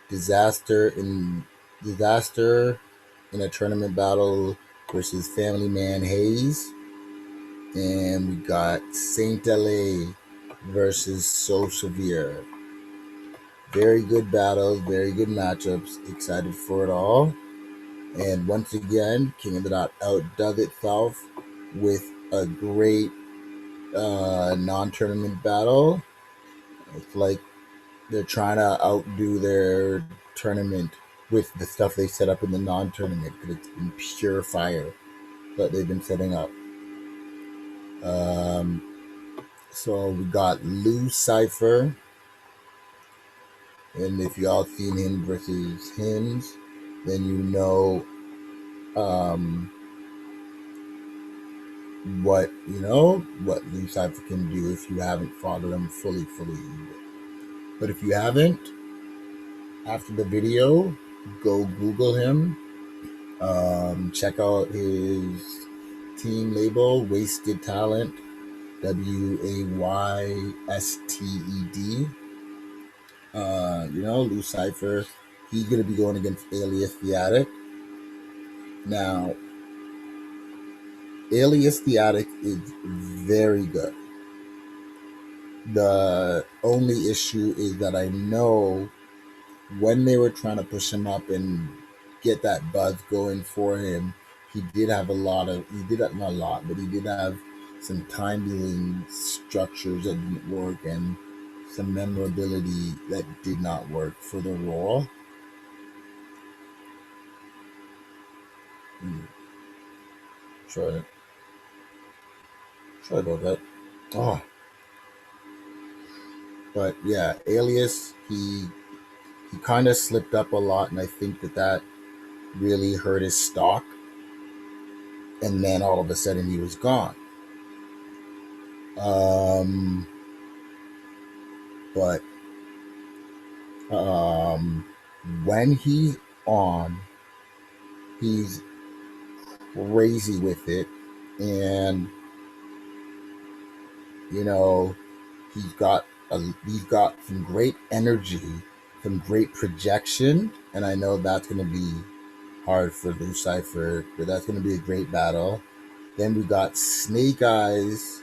Speaker 1: disaster in a tournament battle versus Family Man Hayes, and we got Saint LA versus So Severe. Very good battles, very good matchups. Excited for it all. And once again, King of the Dot outdoes itself with a great non-tournament battle. It's like they're trying to outdo their tournament with the stuff they set up in the non-tournament because it's been pure fire that they've been setting up. So we got Lou Cypher, and if y'all seen him versus Hims, then you know what Lou Cypher can do if you haven't followed him fully. But if you haven't, after the video, go Google him. Check out his team label, Wasted Talent, WAYSTED. Lou Cypher, he's going to be going against Alias the Addict. Now, Alias the Addict is very good. The only issue is that I know when they were trying to push him up and get that buzz going for him, he did have not a lot, but he did have some time dealing structures that didn't work and some memorability that did not work for the Raw. Sorry about that. Oh. But yeah, Alias, he kind of slipped up a lot, and I think that really hurt his stock. And then all of a sudden he was gone. But when he's on, he's crazy with it, and he's got some great energy, some great projection, and I know that's going to be hard for Lou Cypher, but that's going to be a great battle. Then we got Snake Eyes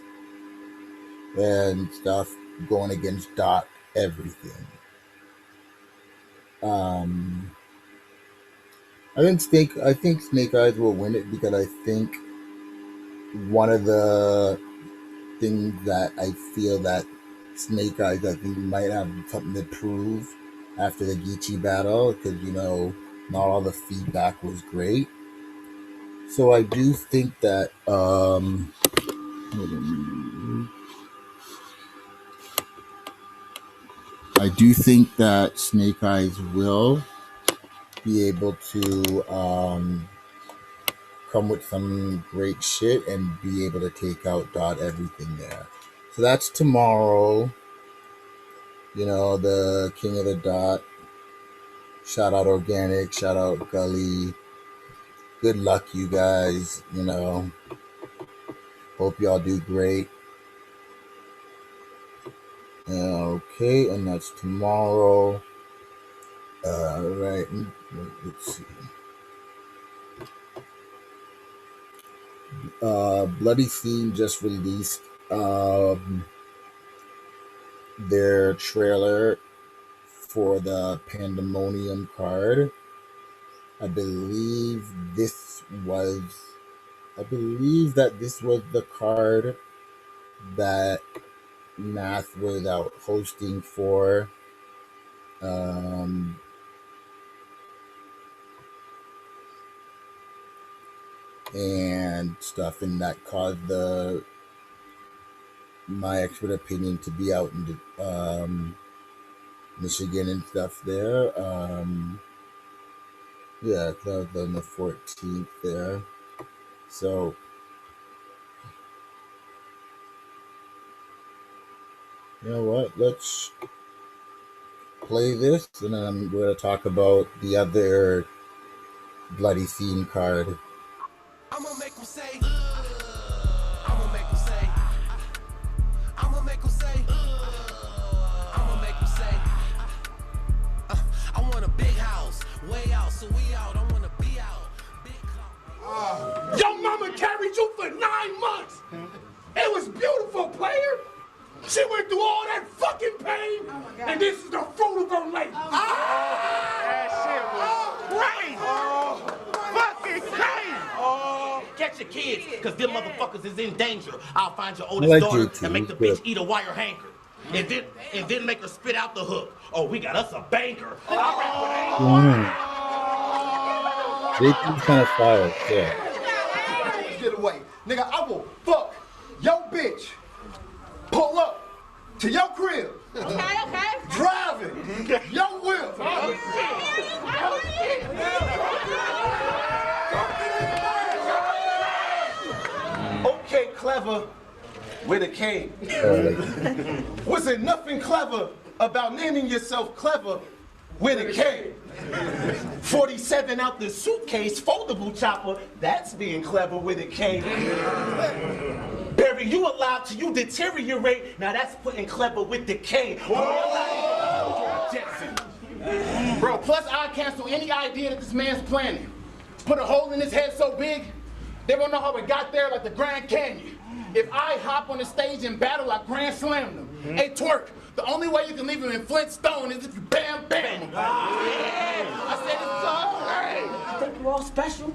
Speaker 1: and stuff going against Dot Everything. I think Snake Eyes will win it because I think one of the things that I feel that Snake Eyes, I think, might have something to prove after the Geechee battle because not all the feedback was great. So I do think that Snake Eyes will be able to come with some great shit and be able to take out Dot Everything there. So that's tomorrow. The King of the Dot. Shout out Organic. Shout out Gully. Good luck, you guys. Hope y'all do great. Okay, and that's tomorrow. Right. Let's see. Bloody Scene just released their trailer for the Pandemonium card. I believe this was. I believe that this was the card that Math was out hosting for. Um, and stuff, and that caused my expert opinion to be out in Michigan and stuff there. Yeah, that was on the 14th there. So, you know what? Let's play this, and then I'm going to talk about the other Bloody Scene card.
Speaker 7: I'm gonna make them say, I'm gonna make them say, I'm gonna make them say, I'm gonna make them say, I want a big house, way out, so we out, I wanna be out.
Speaker 8: Your mama carried you for 9 months. It was beautiful, player. She went through all that fucking pain, and this is the fruit of her labor.
Speaker 7: Fucking crazy! Catch your kids, cause them motherfuckers is in danger. I'll find your
Speaker 1: I
Speaker 7: oldest
Speaker 1: like
Speaker 7: daughter
Speaker 1: you too,
Speaker 7: and make the
Speaker 1: but-
Speaker 7: bitch eat a wire hanger. And then make her spit out the hook. Oh, we got us a banker.
Speaker 1: JT's kind of fire, yeah.
Speaker 8: Get away. Nigga, I will fuck your bitch. Pull up to your crib.
Speaker 9: Okay.
Speaker 8: Driving your whip. Okay, clever with a K. Was it nothing clever about naming yourself clever with a K? 47 out the suitcase, foldable chopper, that's being clever with a K. Bury you alive till you deteriorate, now that's putting clever with the K. Bro, plus I cancel any idea that this man's planning. Put a hole in his head so big, they won't know how it got there like the Grand Canyon. If I hop on the stage in battle, I grand slam them. Hey, twerk, the only way you can leave him in Flintstone is if you bam bam him. I said it's all right.
Speaker 5: Think you all special?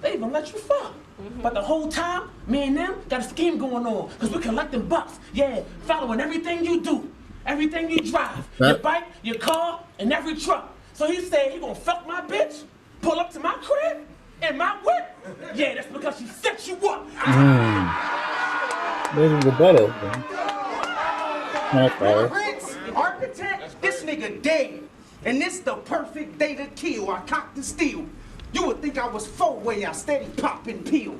Speaker 5: They even let you fuck. But the whole time, me and them got a scheme going on, because we're collecting bucks. Yeah, following everything you do, everything you drive, your bike, your car, and every truck. So he said he gonna fuck my bitch, pull up to my crib, in my whip. Yeah, that's because she set you up.
Speaker 1: There's the better. Kind of fire.
Speaker 5: Prince, architect, this nigga dead. And this the perfect day to kill. I cocked the steel. You would think I was four-way, I steady popping peel.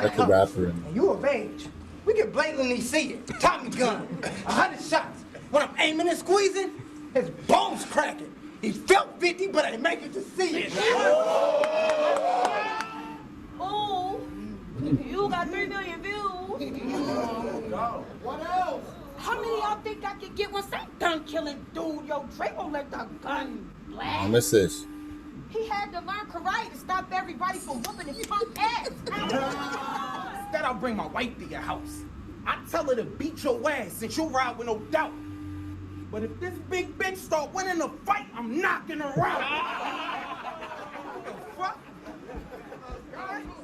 Speaker 1: That's a rapper.
Speaker 5: You of age. We can blatantly see it. Tommy gun, 100 shots. When I'm aiming and squeezing, his bones cracking. He felt 50, but I make it to see it.
Speaker 9: Oh, you got 3 million views.
Speaker 5: What else?
Speaker 9: How many of y'all think I could get once I'm done killing dude? Yo, Trey won't let the gun blast.
Speaker 1: I miss this.
Speaker 9: He had to learn karate to stop everybody from whooping his punk ass.
Speaker 5: Instead, I'll bring my wife to your house. I tell her to beat your ass and she'll ride with no doubt. But if this big bitch start winning the fight, I'm knocking her out.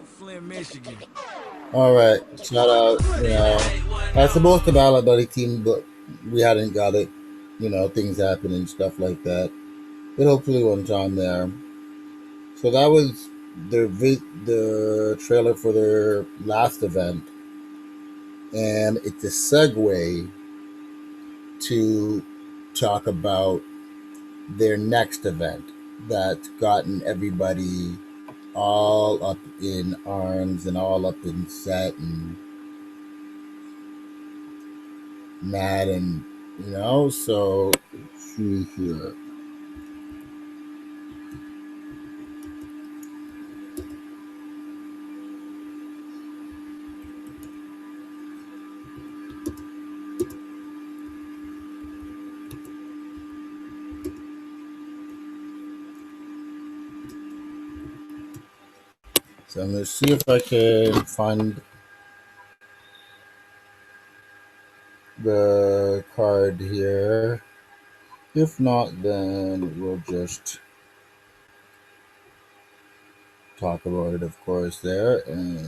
Speaker 7: Flint, Michigan.
Speaker 1: All right, shout out. You know, I supposed to battle Bloody Team, but we hadn't got it. You know, things happen and stuff like that. But hopefully one time there. So that was the trailer for their last event, and it's a segue to talk about their next event that's gotten everybody all up in arms and all up in set and mad, and you know, so let's see here. So I'm gonna see if I can find the card here. If not, then we'll just talk about it, of course, there. And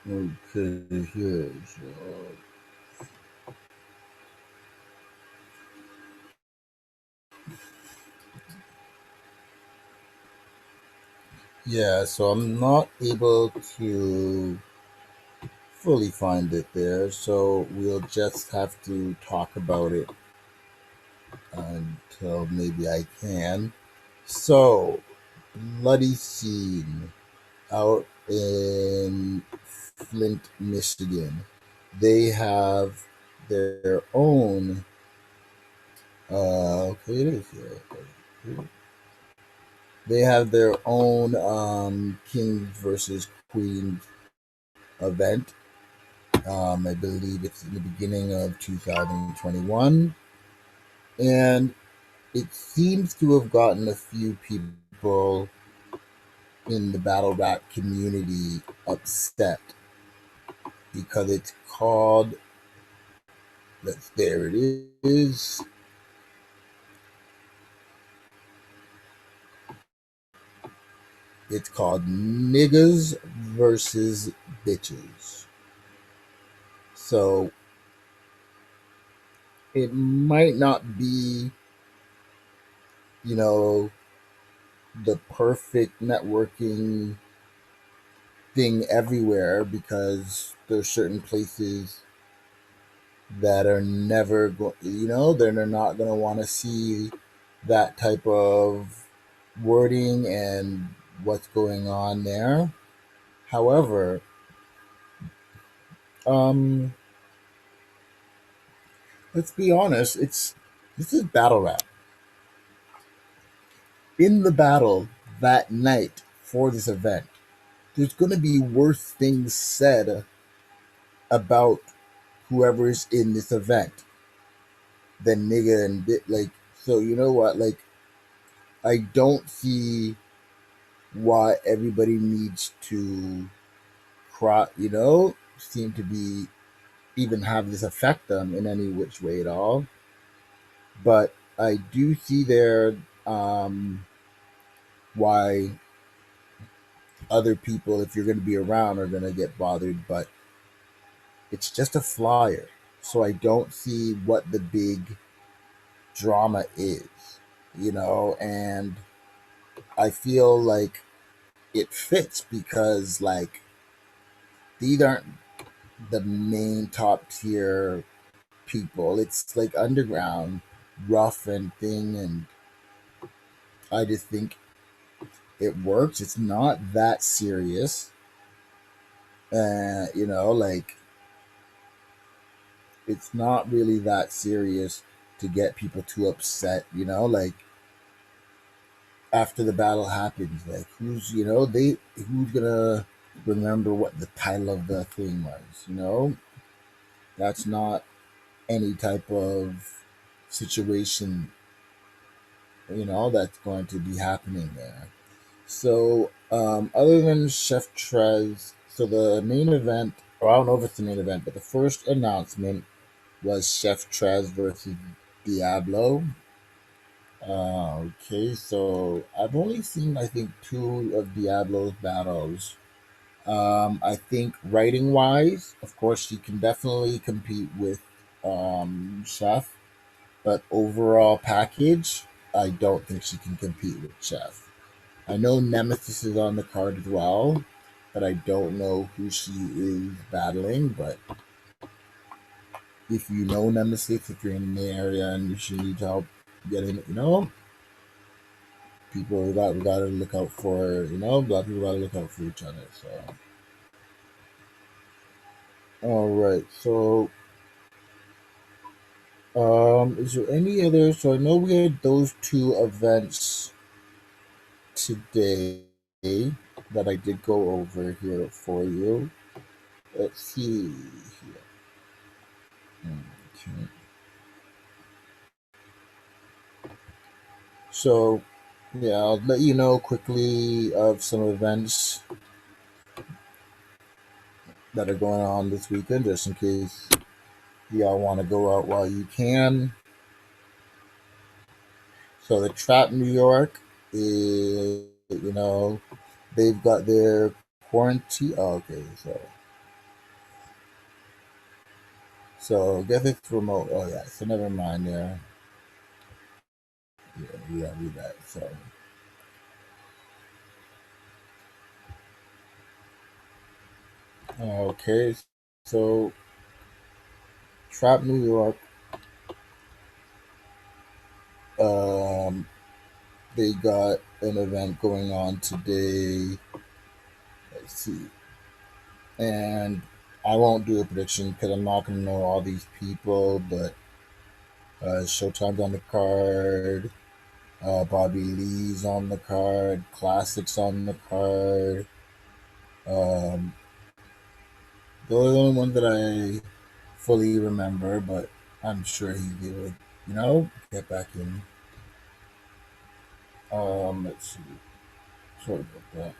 Speaker 1: okay, here. So yeah, so I'm not able to fully find it there, so we'll just have to talk about it until maybe I can. So, bloody scene out in Flint, Michigan. They have their own. Okay, it is here. They have their own Kings versus Queens event. I believe it's in the beginning of 2021, and it seems to have gotten a few people in the battle rap community upset because it's called. There it is. It's called Niggas versus Bitches. So it might not be, you know, the perfect networking thing everywhere because there's certain places that are never going, they're not going to want to see that type of wording and what's going on there. However, um, let's be honest, this is battle rap. In the battle that night for this event, there's going to be worse things said about whoever's in this event than nigga and bit. Like, so you know what? Like, I don't see why everybody needs to cry, seem to be even have this affect them in any which way at all. But I do see there why other people, if you're going to be around, are going to get bothered. But it's just a flyer. So I don't see what the big drama is, and I feel like it fits because, like, these aren't the main top tier people. It's like underground, rough and thing, and I just think it works. It's not that serious. Like it's not really that serious to get people too upset, like after the battle happens, like who's gonna remember what the title of the thing was, That's not any type of situation, that's going to be happening there. So, other than Chef Trez, so the main event, or I don't know if it's the main event, but the first announcement was Chef Trez versus Diablo. Okay, so I've only seen, I think, two of Diablo's battles. I think writing wise, of course, she can definitely compete with Chef, but overall package, I don't think she can compete with Chef. I know Nemesis is on the card as well, but I don't know who she is battling. But if you know Nemesis, if you're in the area and she needs help getting, we gotta look out for, a lot of people gotta look out for each other. So, all right. So, is there any other? So I know we had those two events today that I did go over here for you. let's see here. Okay. So, yeah, I'll let you know quickly of some events that are going on this weekend, just in case y'all want to go out while you can. So, the Trap New York is, they've got their quarantine. Oh, okay, so I guess it's remote. Oh yeah, so never mind. Yeah, read that. So okay, so Trap New York, um, they got an event going on today. Let's see, and I won't do a prediction because I'm not gonna know all these people, but Showtime's on the card. Bobby Lee's on the card. Classics on the card. Um, those are the only ones that I fully remember, but I'm sure he would, get back in. Let's see. Sorry about that.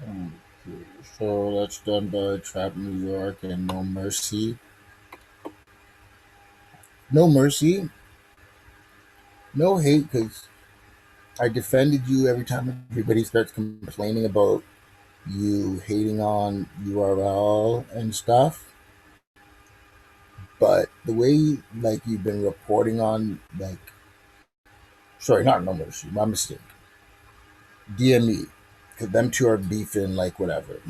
Speaker 1: Okay, so that's done by Trap New York and No Mercy. No Mercy, no hate, because I defended you every time everybody starts complaining about you hating on URL and stuff. But the way like you've been reporting on sorry, not No Mercy, my mistake. DME, because them two are beefing like whatever.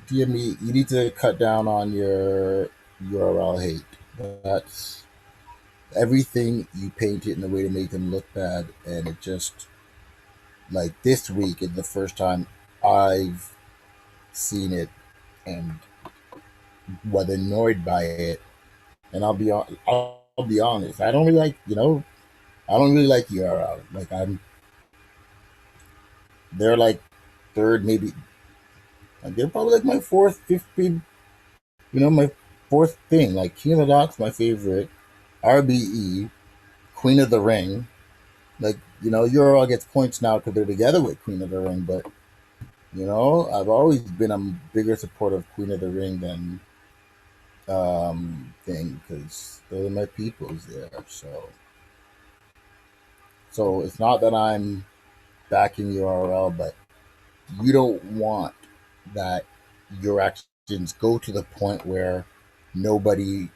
Speaker 1: DME, you need to cut down on your URL hate. That's everything you paint it in a way to make them look bad, and it just like this week is the first time I've seen it and was annoyed by it. And I'll be honest, I don't really like I don't really like URL. Like they're like third, maybe like they're probably like my fourth, fifth, my fourth thing. Like King of the Dot's my favorite. RBE, Queen of the Ring. Like, URL gets points now because they're together with Queen of the Ring, but I've always been a bigger supporter of Queen of the Ring than thing, because those are my peoples there. So it's not that I'm backing URL, but you don't want that your actions go to the point where nobody,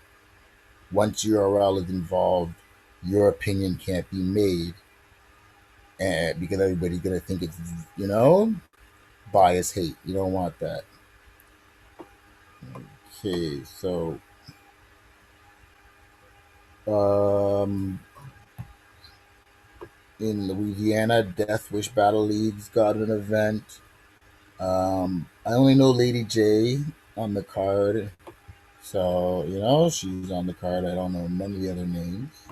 Speaker 1: once URL is involved, your opinion can't be made, and because everybody's gonna think it's bias hate. You don't want that. Okay, so um, in Louisiana, Death Wish Battle League's got an event. I only know Lady J on the card, so she's on the card. I don't know none of the other names.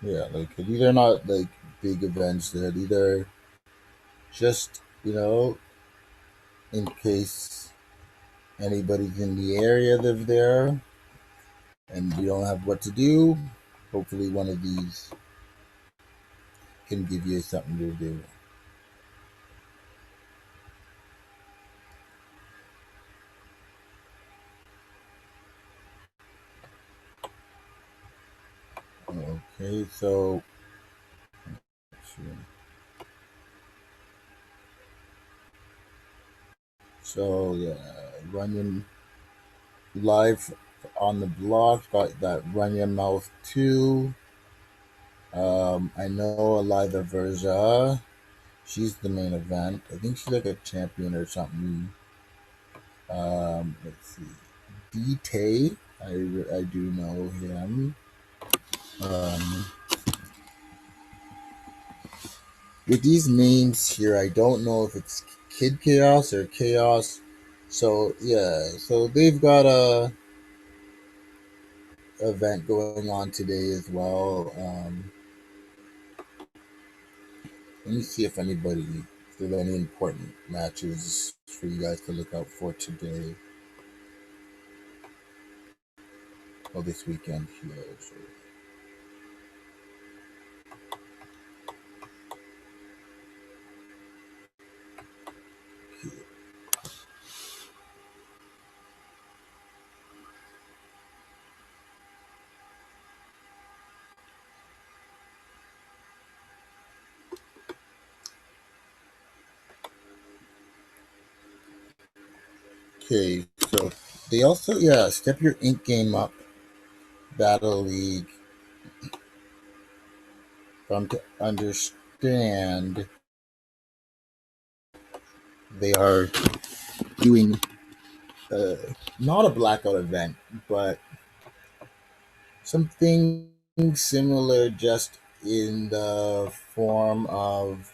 Speaker 1: Yeah, like these are not like big events. They're either just in case anybody's in the area live there and you don't have what to do. Hopefully, one of these can give you something to do. Okay, yeah, Runyon live on the blog got that Run Your Mouth 2. I know Eliza Verja. She's the main event. I think she's like a champion or something. Let's see. D-Tay. I do know him. With these names here, I don't know if it's Kid Chaos or Chaos So yeah, so they've got a event going on today as well. Let me see if if there's any important matches for you guys to look out for today or this weekend here. So, okay, so they also step your ink game up battle league. From to understand, they are doing uh, not a blackout event, but something similar, just in the form of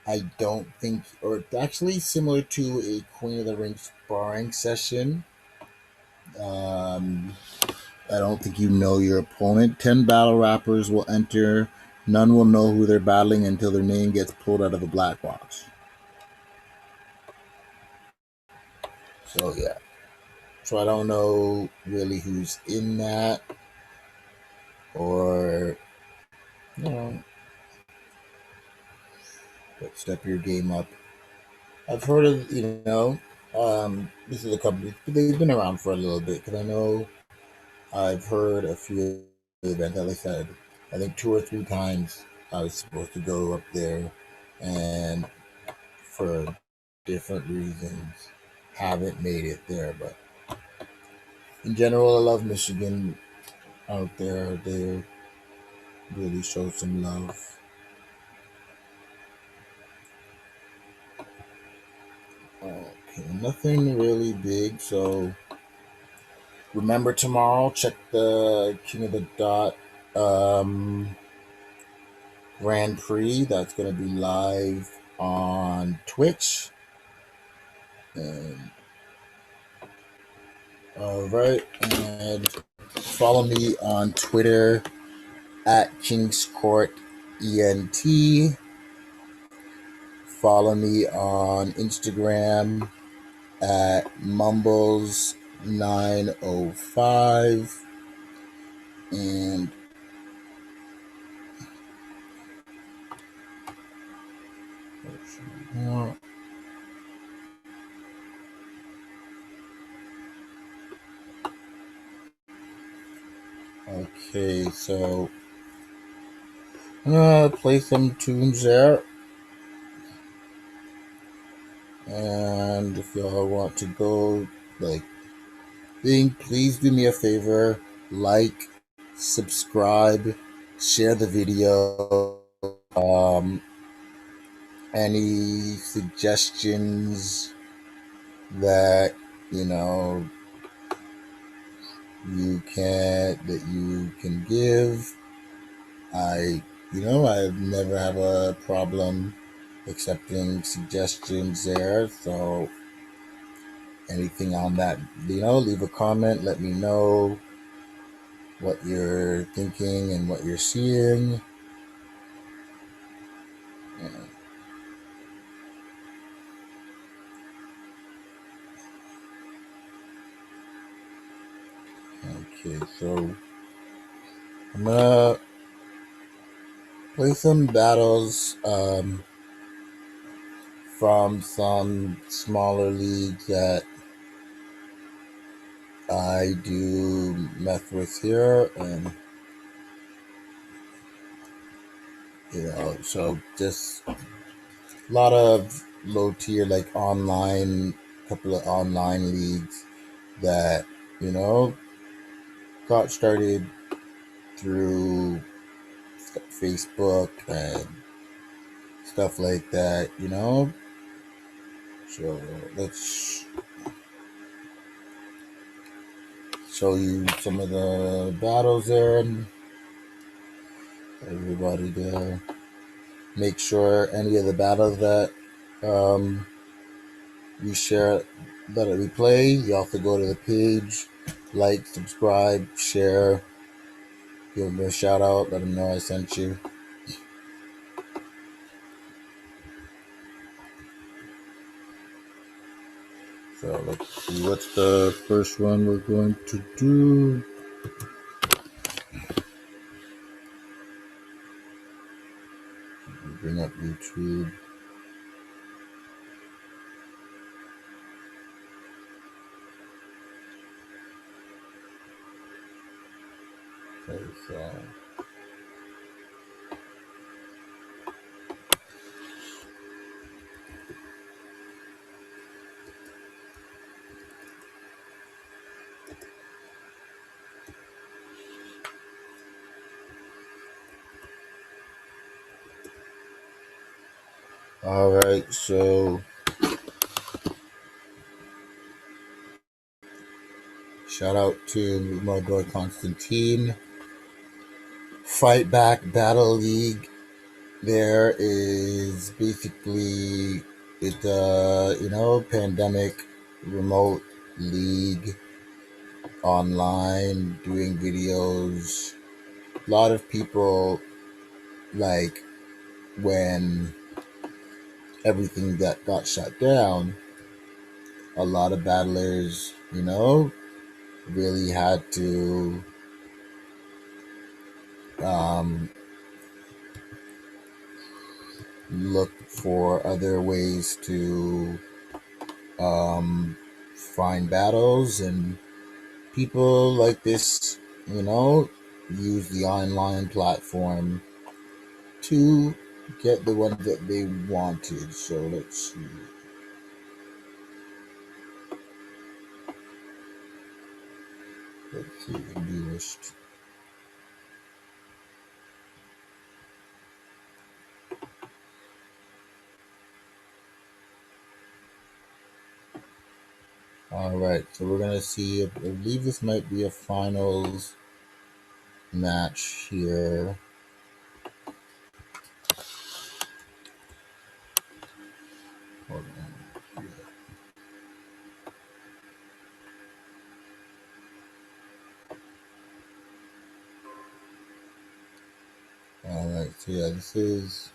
Speaker 1: I don't think, or actually similar to a Queen of the Ring sparring session. Um, I don't think you know your opponent. 10 battle rappers will enter. None will know who they're battling until their name gets pulled out of a black box. So yeah. So I don't know really who's in that, or you know, but step your game up. I've heard of this is a company. They've been around for a little bit because I know I've heard a few events. Like I said, I think 2 or 3 times I was supposed to go up there, and for different reasons, haven't made it there. But in general, I love Michigan out there. They really show some love. Okay, nothing really big. So remember tomorrow, check the King of the Dot Grand Prix. That's going to be live on Twitch. And all right, and follow me on Twitter at KingsCourt ENT. Follow me on Instagram at Mumbles905. And okay, so I'm gonna play some tunes there. And if y'all want to go, please do me a favor, subscribe, share the video. Any suggestions that you know you can give, I never have a problem accepting suggestions there. So anything on that, leave a comment, let me know what you're thinking and what you're seeing. Okay, so I'm gonna play some battles from some smaller leagues that I do mess with here, and so just a lot of low tier, like couple of online leagues that you know got started through Facebook and stuff like that. So let's show you some of the battles there, and everybody there. Make sure any of the battles that we share, let it replay. You have to go to the page, like, subscribe, share, give them a shout out, let them know I sent you. So let's see, what's the first one we're going to do? Bring up YouTube. Okay, so all right, so shout out to my boy Constantine. Fight Back Battle League. There is basically pandemic remote league online doing videos. A lot of people, like, when everything that got shut down, a lot of battlers, really had to look for other ways to find battles, and people like this, use the online platform to get the ones that they wanted. So let's see. Let's see the newest. All right, so we're gonna see. I believe this might be a finals match here. Hold on. All right, so yeah, this is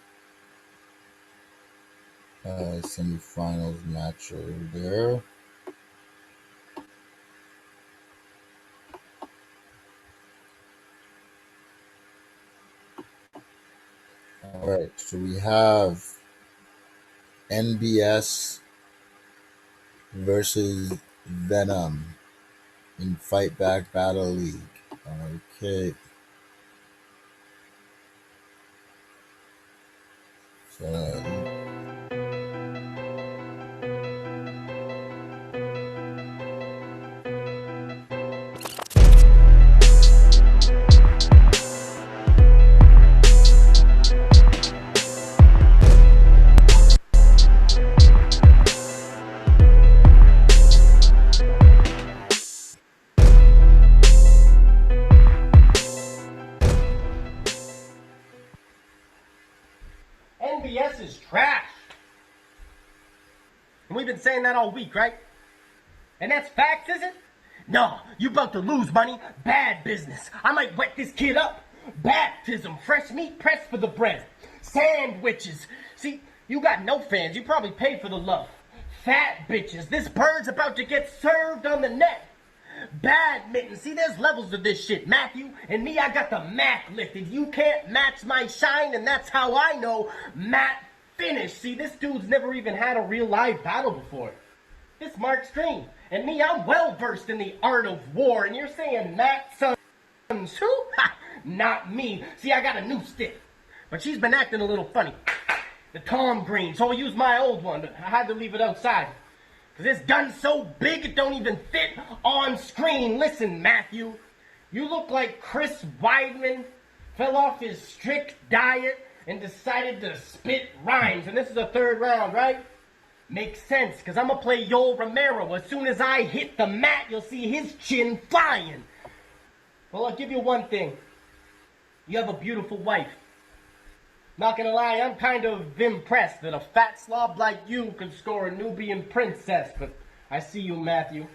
Speaker 1: semifinals match over there. All right, so we have NBS versus Venom in Fight Back Battle League. Okay. So
Speaker 10: NBS is trash. And we've been saying that all week, right? And that's facts, is it? No, you about to lose money. Bad business. I might wet this kid up. Baptism, fresh meat pressed for the bread. Sandwiches. See, you got no fans. You probably paid for the love. Fat bitches. This bird's about to get served on the net. Badminton. See, there's levels to this shit, Matthew. And me, I got the Mac lifted. You can't match my shine, and that's how I know Matt finished. See, this dude's never even had a real live battle before. This Mark Stream. And me, I'm well versed in the art of war. And you're saying Matt Sons who? Ha! Not me. See, I got a new stick. But she's been acting a little funny. The Tom Green. So I used my old one, but I had to leave it outside. Because this gun's so big it don't even fit on screen. Listen, Matthew. You look like Chris Weidman fell off his strict diet and decided to spit rhymes. And this is the third round, right? Makes sense, because I'm going to play Yoel Romero. As soon as I hit the mat, you'll see his chin flying. Well, I'll give you one thing. You have a beautiful wife. Not gonna lie, I'm kind of impressed that a fat slob like you could score a Nubian princess, but I see you, Matthew.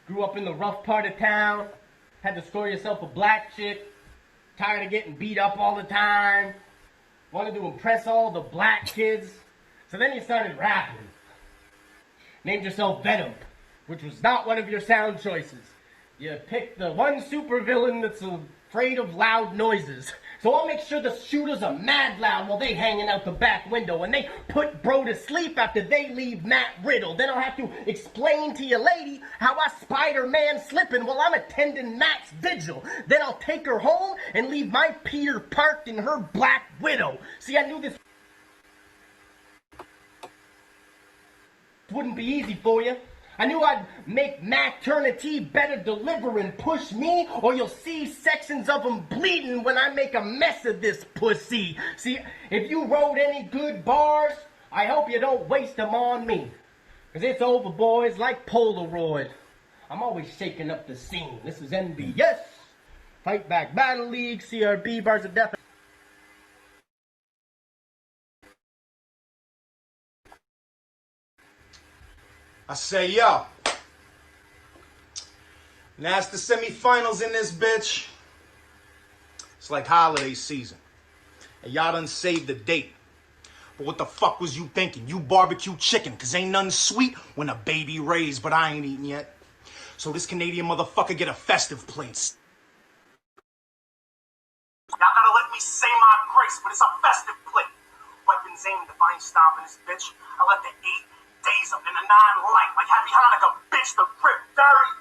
Speaker 10: Grew up in the rough part of town, had to score yourself a black chick, tired of getting beat up all the time, wanted to impress all the black kids, so then you started rapping. Named yourself Venom, which was not one of your sound choices. You picked the one supervillain that's afraid of loud noises. So I'll make sure the shooters are mad loud while they hanging out the back window, and they put bro to sleep after they leave Matt Riddle. Then I'll have to explain to your lady how I Spider-Man slipping while I'm attending Matt's vigil. Then I'll take her home and leave my Peter parked in her Black Widow. See, I knew this wouldn't be easy for you. I knew I'd make Maternity better deliver and push me, or you'll see sections of them bleeding when I make a mess of this pussy. See, if you wrote any good bars, I hope you don't waste them on me. Cause it's over, boys, like Polaroid. I'm always shaking up the scene. This is NBS, Fight Back Battle League, CRB, Bars of Death.
Speaker 11: I say, yo, now it's the semifinals in this bitch. It's like holiday season. And y'all done saved the date. But what the fuck was you thinking? You barbecue chicken, cause ain't nothing sweet when a baby raised, but I ain't eating yet. So this Canadian motherfucker get a festive plate.
Speaker 6: Y'all gotta let me say my grace, but it's a festive plate. Weapons aimed, divine stomping this bitch. I let the 8 days up and the 9 light like Happy Hanukkah, bitch, the grip dirty.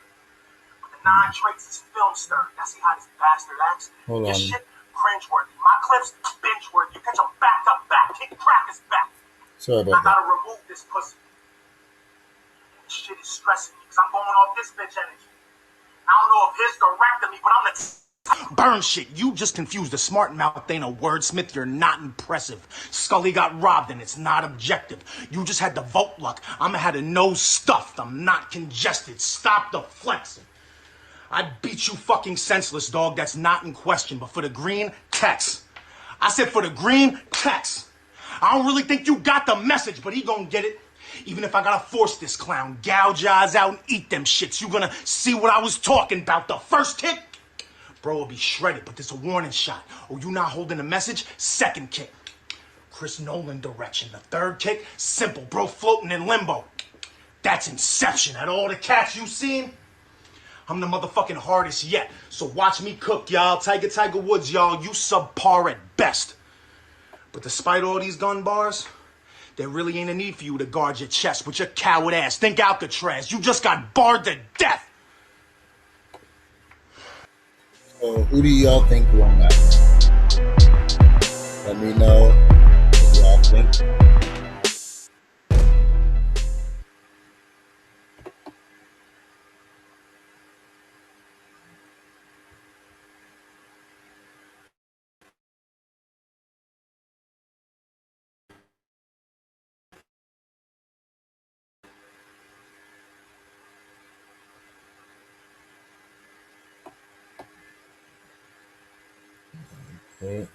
Speaker 6: But the 9 traits is film stirred. Y'all see how this bastard acts?
Speaker 1: Hold
Speaker 6: This
Speaker 1: on.
Speaker 6: shit cringeworthy. My clips binge-worthy. You catch them back to back. Kick crackers back.
Speaker 1: Sorry
Speaker 6: I
Speaker 1: about that.
Speaker 6: gotta remove this pussy. This shit is stressing me because I'm going off this bitch energy. I don't know if his directed me, but I'm the
Speaker 11: Burn shit. You just confused. The smart mouth ain't a wordsmith. You're not impressive. Scully got robbed and it's not objective. You just had the vote luck. I'ma had a nose stuffed. I'm not congested. Stop the flexing. I beat you fucking senseless, dog. That's not in question. But for the green, text. I said for the green, text. I don't really think you got the message, but he gonna get it. Even if I gotta force this clown, gouge your eyes out and eat them shits, you gonna see what I was talking about. The first hit, bro will be shredded, but there's a warning shot. Oh, you not holding the message? Second kick. Chris Nolan direction. The third kick, simple, bro floating in limbo. That's Inception. At all the cats you seen, I'm the motherfucking hardest yet. So watch me cook, y'all. Tiger Woods, y'all. You subpar at best. But despite all these gun bars, there really ain't a need for you to guard your chest with your coward ass. Think Alcatraz. You just got barred to death.
Speaker 1: So who do y'all think won that? Let me know what y'all think. Okay.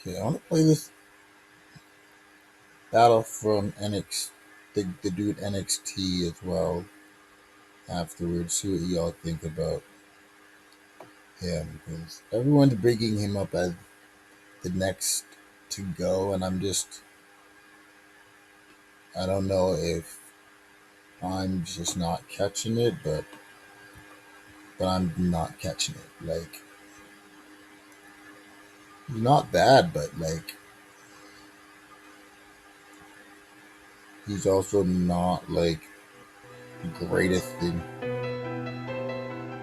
Speaker 1: Okay, I want to play this battle from NXT, the dude NXT as well. Afterwards, see what y'all think about him, because everyone's bringing him up as the next to go, and I don't know if I'm just not catching it, but I'm not catching it. Like, he's not bad, but like, he's also not like the greatest thing.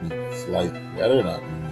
Speaker 1: He's like better than me.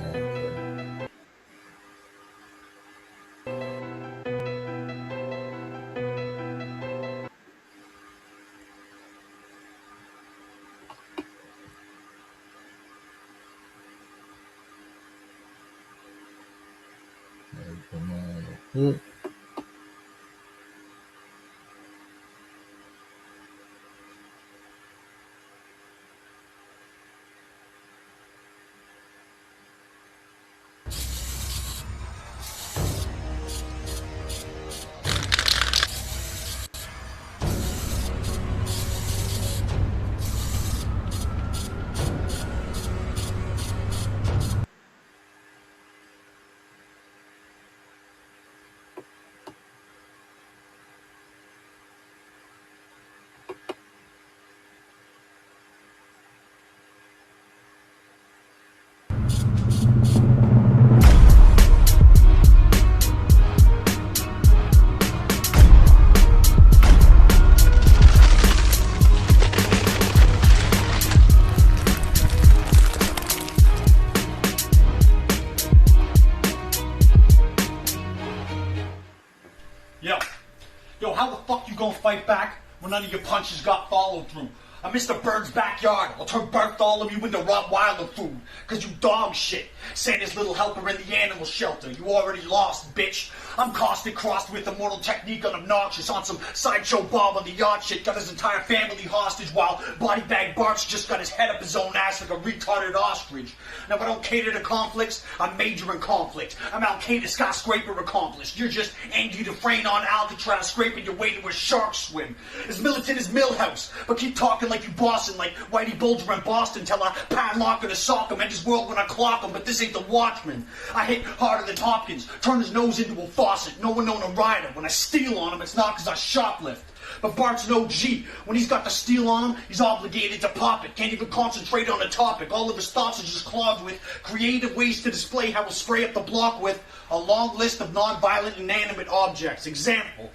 Speaker 11: fight back when none of your punches got followed through. I'm Mr. Bird's backyard. I'll turn birth all of you into Rottweiler food. Cause you dog shit. Santa's little helper in the animal shelter. You already lost, bitch. I'm caustic crossed with immortal technique on obnoxious on some sideshow Bob on the yacht shit. Got his entire family hostage while Body Bag Bart's just got his head up his own ass like a retarded ostrich. Now I don't cater to conflicts. I'm major in conflict. I'm Al-Qaeda skyscraper accomplished. You're just Andy Dufresne on Alcatraz scraping your way to a shark swim. As militant as Millhouse, but keep talking like you bossing like Whitey Bulger in Boston till I padlock him to sock him. End his world when I clock him, but this ain't the Watchman. I hit harder than Hopkins, turn his nose into a faucet. No one known a rider. When I steal on him, it's not cause I shoplift. But Bart's an OG. When he's got the steel on him, he's obligated to pop it. Can't even concentrate on a topic. All of his thoughts are just clogged with creative ways to display how he'll spray up the block with a long list of non-violent inanimate objects. Example,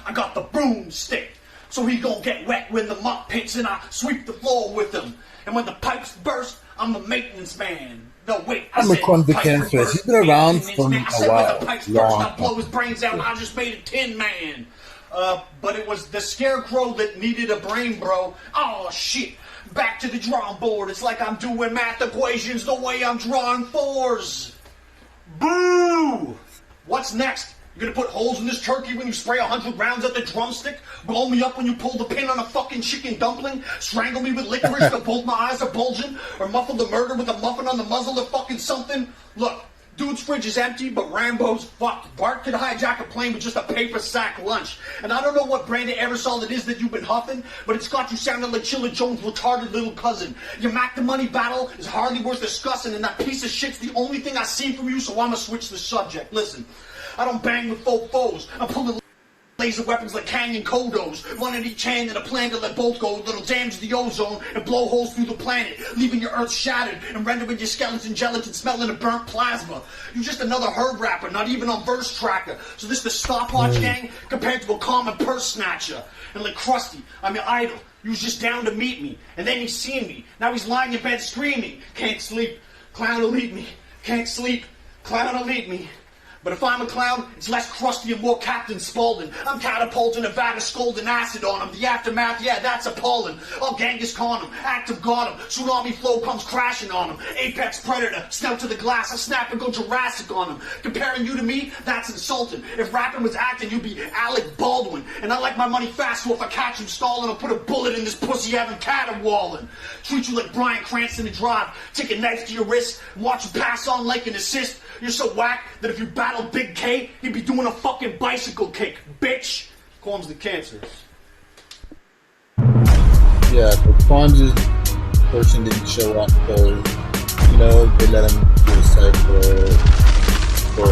Speaker 11: I got the broomstick. So he gon' get wet when the muck pits and I sweep the floor with him. And when the pipes burst, I'm the maintenance man. No, wait,
Speaker 1: I'm a convict. He's been around for a while.
Speaker 11: I'll blow his brains out. I just made a Tin Man. But it was the scarecrow that needed a brain, bro. Oh, shit. Back to the drawing board. It's like I'm doing math equations the way I'm drawing fours. Boo! What's next? You gonna put holes in this turkey when you spray 100 rounds at the drumstick? Blow me up when you pull the pin on a fucking chicken dumpling? Strangle me with licorice till both my eyes are bulging? Or muffle the murder with a muffin on the muzzle or fucking something? Look, dude's fridge is empty, but Rambo's fucked. Bart could hijack a plane with just a paper sack lunch. And I don't know what brand of aerosol it is that you've been huffing, but it's got you sounding like Chilla Jones' retarded little cousin. Your Mac the Money battle is hardly worth discussing, and that piece of shit's the only thing I see from you, so I'ma switch the subject. Listen. I don't bang with faux foes. I'm pulling laser weapons like Canyon Kodos. One in each hand and a plan to let both go. That'll damage the ozone and blow holes through the planet, leaving your earth shattered and rendering your skeleton gelatin smelling of burnt plasma. You're just another herb rapper, not even on verse tracker. So this the stopwatch gang compared to a common purse snatcher. And like Krusty, I'm your idol. He was just down to meet me. And then he's seen me. Now he's lying in bed screaming. Can't sleep. Clown will eat me. Can't sleep. Clown will eat me. But if I'm a clown, it's less crusty and more Captain Spaulding. I'm catapulting a vat of scalding acid on him. The aftermath, yeah, that's appalling. I'll Genghis Khan him, active got him. Tsunami flow comes crashing on him. Apex predator, snout to the glass, I snap and go Jurassic on him. Comparing you to me, that's insulting. If rapping was acting, you'd be Alec Baldwin. And I like my money fast, so if I catch him stalling, I'll put a bullet in this pussy having caterwauling. Treat you like Bryan Cranston and drive. Take a knife to your wrist and watch you pass on like an assist. You're so whack that if you battle Big K, he'd be doing a fucking bicycle kick, bitch. Comes the cancers.
Speaker 1: Yeah, the Fonz's person didn't show up, so, you know, they let him do a cipher for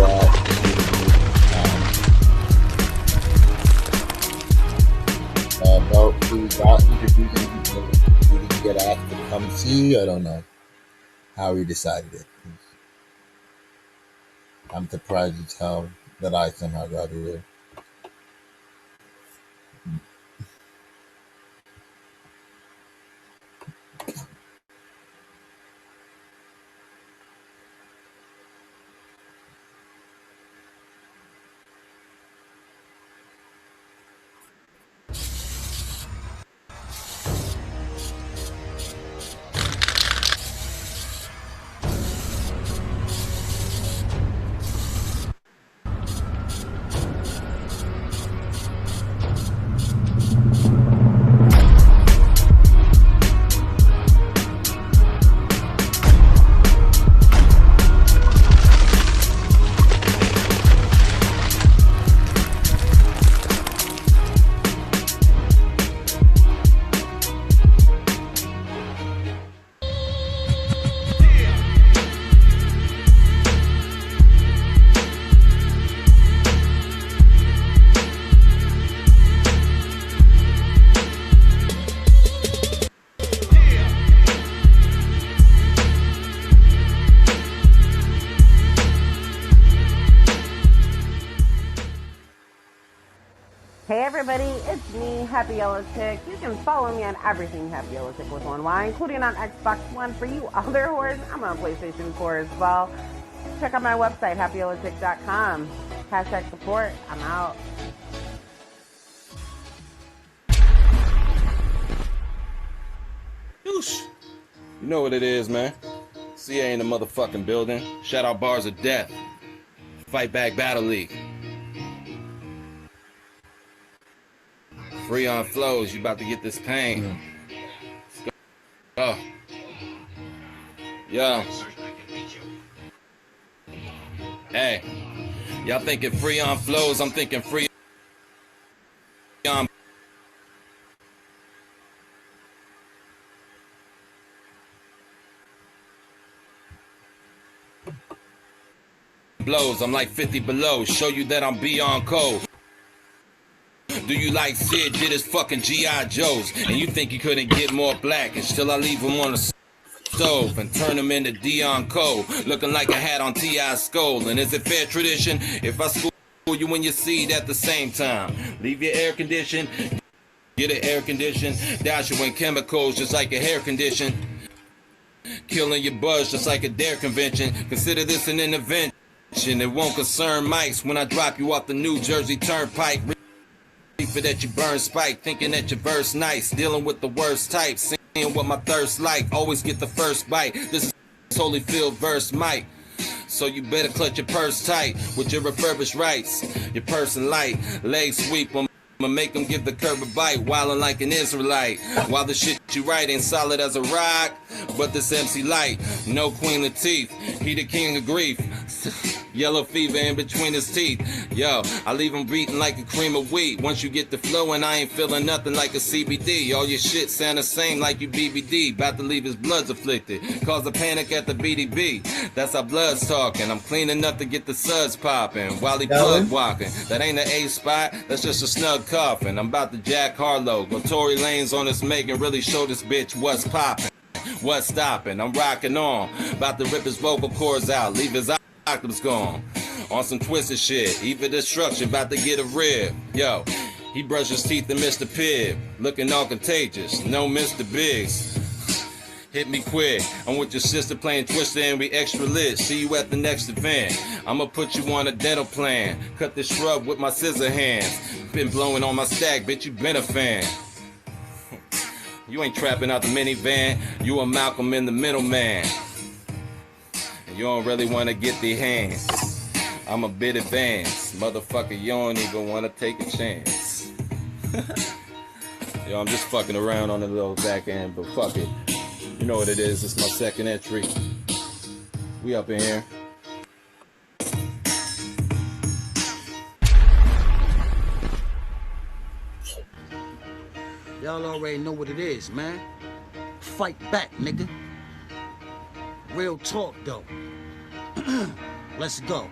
Speaker 1: about who got interviewed and who didn't get asked to come see. I don't know how he decided it. I'm surprised as hell that I somehow got here.
Speaker 12: Hey everybody, it's me, Happy Yellow Chick. You can follow me on everything Happy Yellow Chick with one Y, including on Xbox One. For you other whores, I'm on PlayStation 4 as well. Check out my website, happyyellowchick.com. #support. I'm out.
Speaker 13: You know what it is, man. CA in the motherfucking building. Shout out Bars of Death. Fight Back Battle League. Free on flows. You about to get this pain. Let's go. Yo. Hey. Y'all thinking free on flows. I'm thinking free on blows. I'm like 50 below. Show you that I'm beyond cold. Do you like Sid did his fucking G.I. Joes? And you think you couldn't get more black? And still I leave him on the stove and turn him into Dion Cole, looking like a hat on T.I.'s skull. And is it fair tradition if I school you in your seed at the same time? Leave your air condition, get an air condition, dash you in chemicals just like a hair condition, killing your buzz just like a dare convention. Consider this an intervention. It won't concern mics when I drop you off the New Jersey Turnpike. For that you burn spike, thinking that your verse nice, dealing with the worst type, seeing what my thirst like, always get the first bite. This is Holyfield verse Mike, so you better clutch your purse tight with your refurbished rights. Your person light, leg sweep 'em, make them give the curb a bite, wildin' like an Israelite. While the shit you write ain't solid as a rock, but this MC Light, no Queen Latifah, he the king of grief. Yellow fever in between his teeth. Yo, I leave him beating like a cream of wheat. Once you get the flow and I ain't feeling nothing like a CBD. All your shit sound the same like you BBD. About to leave his blood's afflicted. Cause a panic at the BDB. That's how blood's talking. I'm clean enough to get the suds popping. While he plug walking. That ain't an A spot. That's just a snug coffin. I'm about to Jack Harlow. Go Tory Lanez on this make and really show this bitch what's popping. What's stopping? I'm rocking on. About to rip his vocal cords out. Leave his octaves gone. On some twisted shit. Even destruction about to get a rib. Yo, he brushed his teeth and Mr. Pibb. Looking all contagious. No Mr. Biggs. Hit me quick. I'm with your sister playing Twister and we extra lit. See you at the next event. I'ma put you on a dental plan. Cut the shrub with my scissor hands. Been blowing on my stack, bitch, you been a fan. You ain't trapping out the minivan. You a Malcolm in the middle man. You don't really want to get the hands. I'm a bit advanced. Motherfucker, you don't even want to take a chance. Yo, I'm just fucking around on the little back end, but fuck it. You know what it is. It's my second entry. We up in here.
Speaker 14: Y'all already know what it is, man. Fight back, nigga. Real talk, though. Let's go.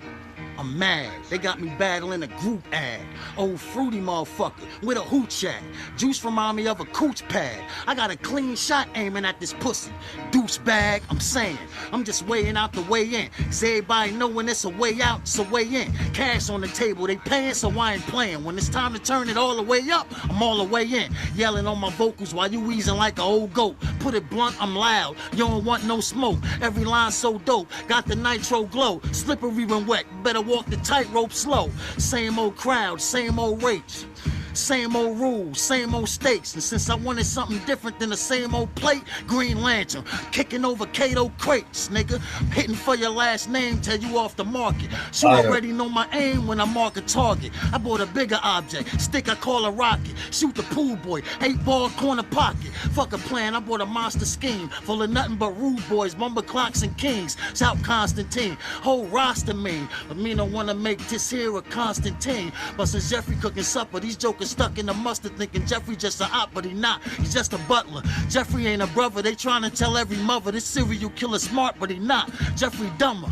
Speaker 14: I'm mad. They got me battling a group ad. Old fruity motherfucker with a hooch at. Juice remind me of a cooch pad. I got a clean shot aiming at this pussy. Deuce bag, I'm saying. I'm just weighing out the way in. Cause everybody know when it's a way out, it's a way in. Cash on the table, they paying, so I ain't playing. When it's time to turn it all the way up, I'm all the way in. Yelling on my vocals while you wheezing like an old goat. Put it blunt, I'm loud. You don't want no smoke. Every line so dope. Got the nitro glow. Slippery when wet. Better walk the tightrope slow. Same old crowd, same old rates. Same old rules, same old stakes. And since I wanted something different than the same old plate, Green Lantern, kicking over Kato crates, nigga. Hitting for your last name, tell you off the market. You already know my aim when I mark a target. I bought a bigger object, stick I call a rocket. Shoot the pool boy, 8-ball corner pocket. Fuck a plan, I bought a monster scheme full of nothing but rude boys, bumper clocks and kings. Shout Constantine, whole roster mean. But me don't wanna make this here a Constantine. But since Jeffrey cooking supper, these jokers stuck in the mustard thinking Jeffrey just a op, but he not. He's just a butler. Jeffrey ain't a brother. They trying to tell every mother this serial killer smart, but he not. Jeffrey dumber.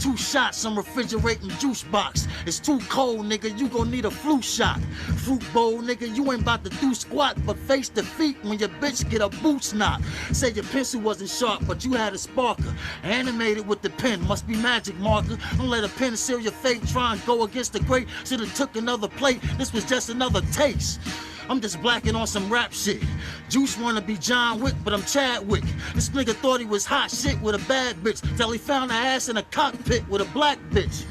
Speaker 14: 2 shots, some refrigerating juice box. It's too cold, nigga. You gon' need a flu shot. Fruit bowl, nigga. You ain't about to do squat, but face defeat when your bitch get a boots knot. Say your pencil wasn't sharp, but you had a sparker. Animated with the pen. Must be magic marker. Don't let a pen seal your fate. Try and go against the great. Should've took another plate. This was just another taste. I'm just blacking on some rap shit. Juice wanna be John Wick, but I'm Chadwick. This nigga thought he was hot shit with a bad bitch, till he found her ass in a cockpit with a black bitch.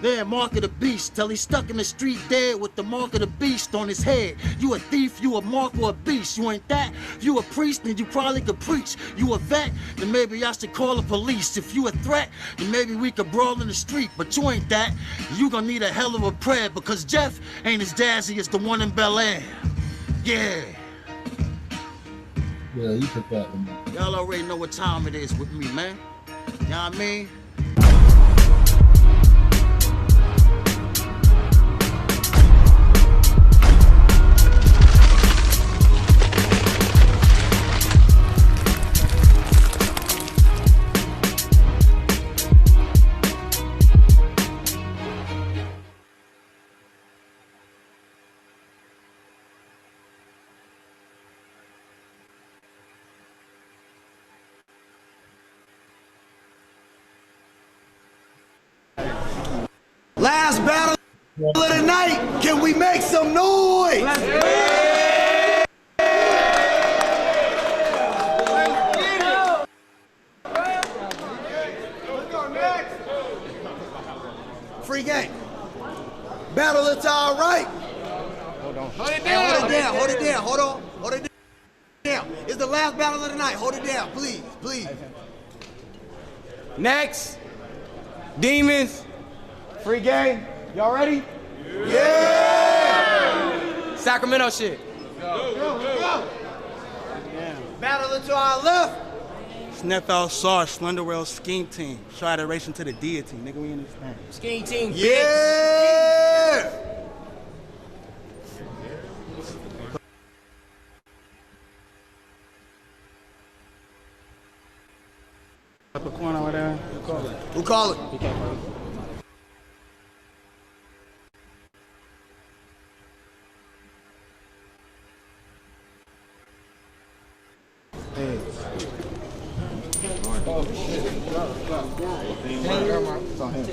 Speaker 14: Yeah, mark of the beast, till he's stuck in the street dead with the mark of the beast on his head. You a thief, you a mark or a beast. You ain't that, you a priest, then you probably could preach. You a vet, then maybe I should call the police. If you a threat, then maybe we could brawl in the street. But you ain't that, you gonna need a hell of a prayer, because Jeff ain't as jazzy as the one in Bel Air. Yeah.
Speaker 1: Yeah, you took that one.
Speaker 14: Y'all already know what time it is with me, man. You know what I mean?
Speaker 15: Last battle of the night. Can we make some noise? Let's get it. Free game. Battle it's all right.
Speaker 16: Hold on.
Speaker 15: Hold it down. Hold it down. Hold it down. Hold on. Hold it down. It's the last battle of the night. Hold it down, please, please.
Speaker 16: Next, Demons. Free game. Y'all ready?
Speaker 15: Yeah!
Speaker 16: Sacramento shit.
Speaker 15: Go. Battle to our left.
Speaker 17: NFL Sarge, Slenderwell Scheme Team. Show adoration to the deity. Nigga, we in this thing.
Speaker 16: Scheme Team, bitch.
Speaker 15: Yeah!
Speaker 17: Up a corner over there.
Speaker 15: Who call it?
Speaker 17: Hey. It's on him.